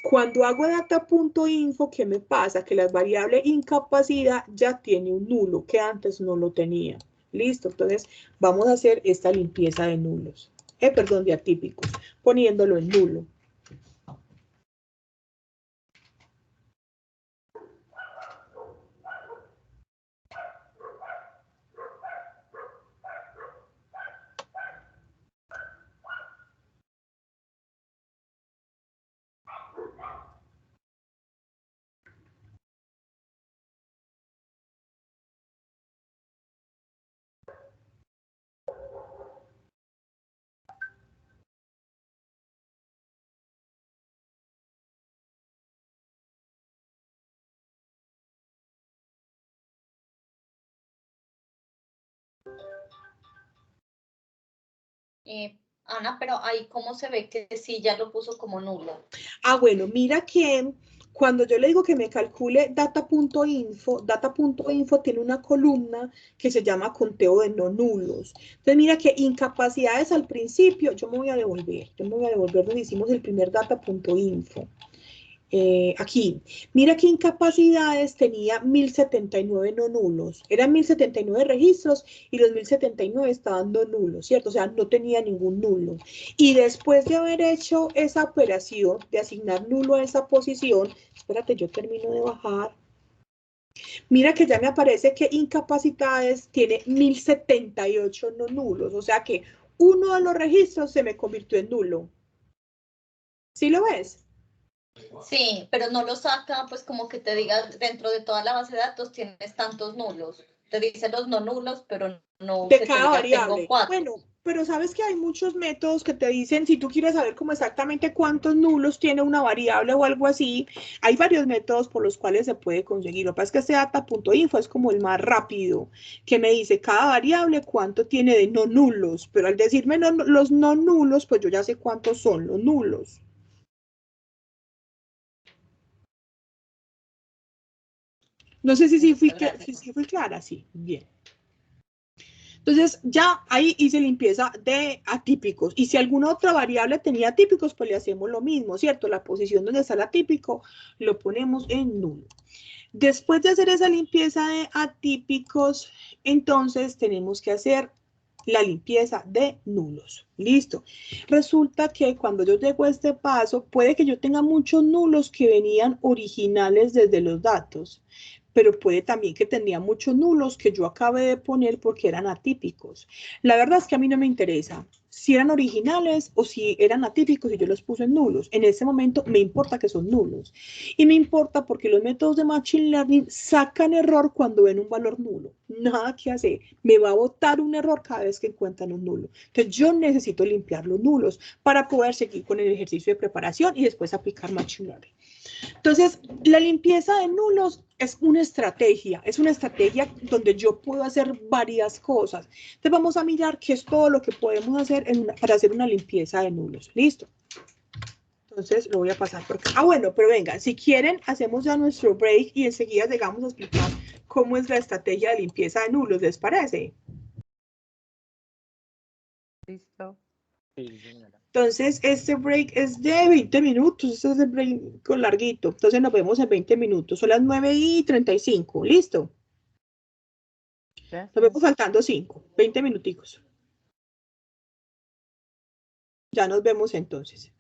Cuando hago data.info, ¿qué me pasa? Que la variable incapacidad ya tiene un nulo, que antes no lo tenía. Listo, entonces vamos a hacer esta limpieza de nulos. Perdón, de atípicos, poniéndolo en nulo. Ana, pero ahí cómo se ve que sí ya lo puso como nulo. Ah, bueno, mira que cuando yo le digo que me calcule data.info tiene una columna que se llama conteo de no nulos. Entonces mira que incapacidades al principio, yo me voy a devolver donde hicimos el primer data.info. Aquí, mira que incapacidades tenía 1079 no nulos, eran 1079 registros y los 1079 estaban no nulos, ¿cierto? O sea, no tenía ningún nulo. Y después de haber hecho esa operación de asignar nulo a esa posición, espérate, yo termino de bajar. Mira que ya me aparece que incapacidades tiene 1078 no nulos, o sea que uno de los registros se me convirtió en nulo. ¿Sí lo ves? Sí, pero no lo saca, pues como que te diga, dentro de toda la base de datos tienes tantos nulos. Te dice los no nulos, pero no de que cada te diga, variable. tengo 4. Bueno, pero sabes que hay muchos métodos que te dicen, si tú quieres saber como exactamente cuántos nulos tiene una variable o algo así, hay varios métodos por los cuales se puede conseguir. Lo que pasa es que este data.info es como el más rápido, que me dice cada variable cuánto tiene de no nulos, pero al decirme los no nulos, pues yo ya sé cuántos son los nulos. No sé si fui clara, sí, bien. Entonces, ya ahí hice limpieza de atípicos. Y si alguna otra variable tenía atípicos, pues le hacemos lo mismo, ¿cierto? La posición donde está el atípico lo ponemos en nulo. Después de hacer esa limpieza de atípicos, entonces tenemos que hacer la limpieza de nulos. Listo. Resulta que cuando yo llego a este paso, puede que yo tenga muchos nulos que venían originales desde los datos. pero puede también que tenía muchos nulos que yo acabé de poner porque eran atípicos. La verdad es que a mí no me interesa si eran originales o si eran atípicos y yo los puse en nulos. En ese momento me importa que son nulos. Y me importa porque los métodos de Machine Learning sacan error cuando ven un valor nulo. Nada que hacer. Me va a botar un error cada vez que encuentran un nulo. Entonces yo necesito limpiar los nulos para poder seguir con el ejercicio de preparación y después aplicar Machine Learning. Entonces, la limpieza de nulos es una estrategia donde yo puedo hacer varias cosas. Entonces, vamos a mirar qué es todo lo que podemos hacer para hacer una limpieza de nulos. ¿Listo? Entonces, lo voy a pasar por acá. Ah, bueno, pero venga, si quieren, hacemos ya nuestro break y enseguida llegamos a explicar cómo es la estrategia de limpieza de nulos. ¿Les parece? Listo. Sí, señora. Entonces, este break es de 20 minutos, este es el break con larguito. Entonces, nos vemos en 20 minutos. Son las 9:35, ¿listo? Nos vemos faltando 5, 20 minuticos. Ya nos vemos entonces.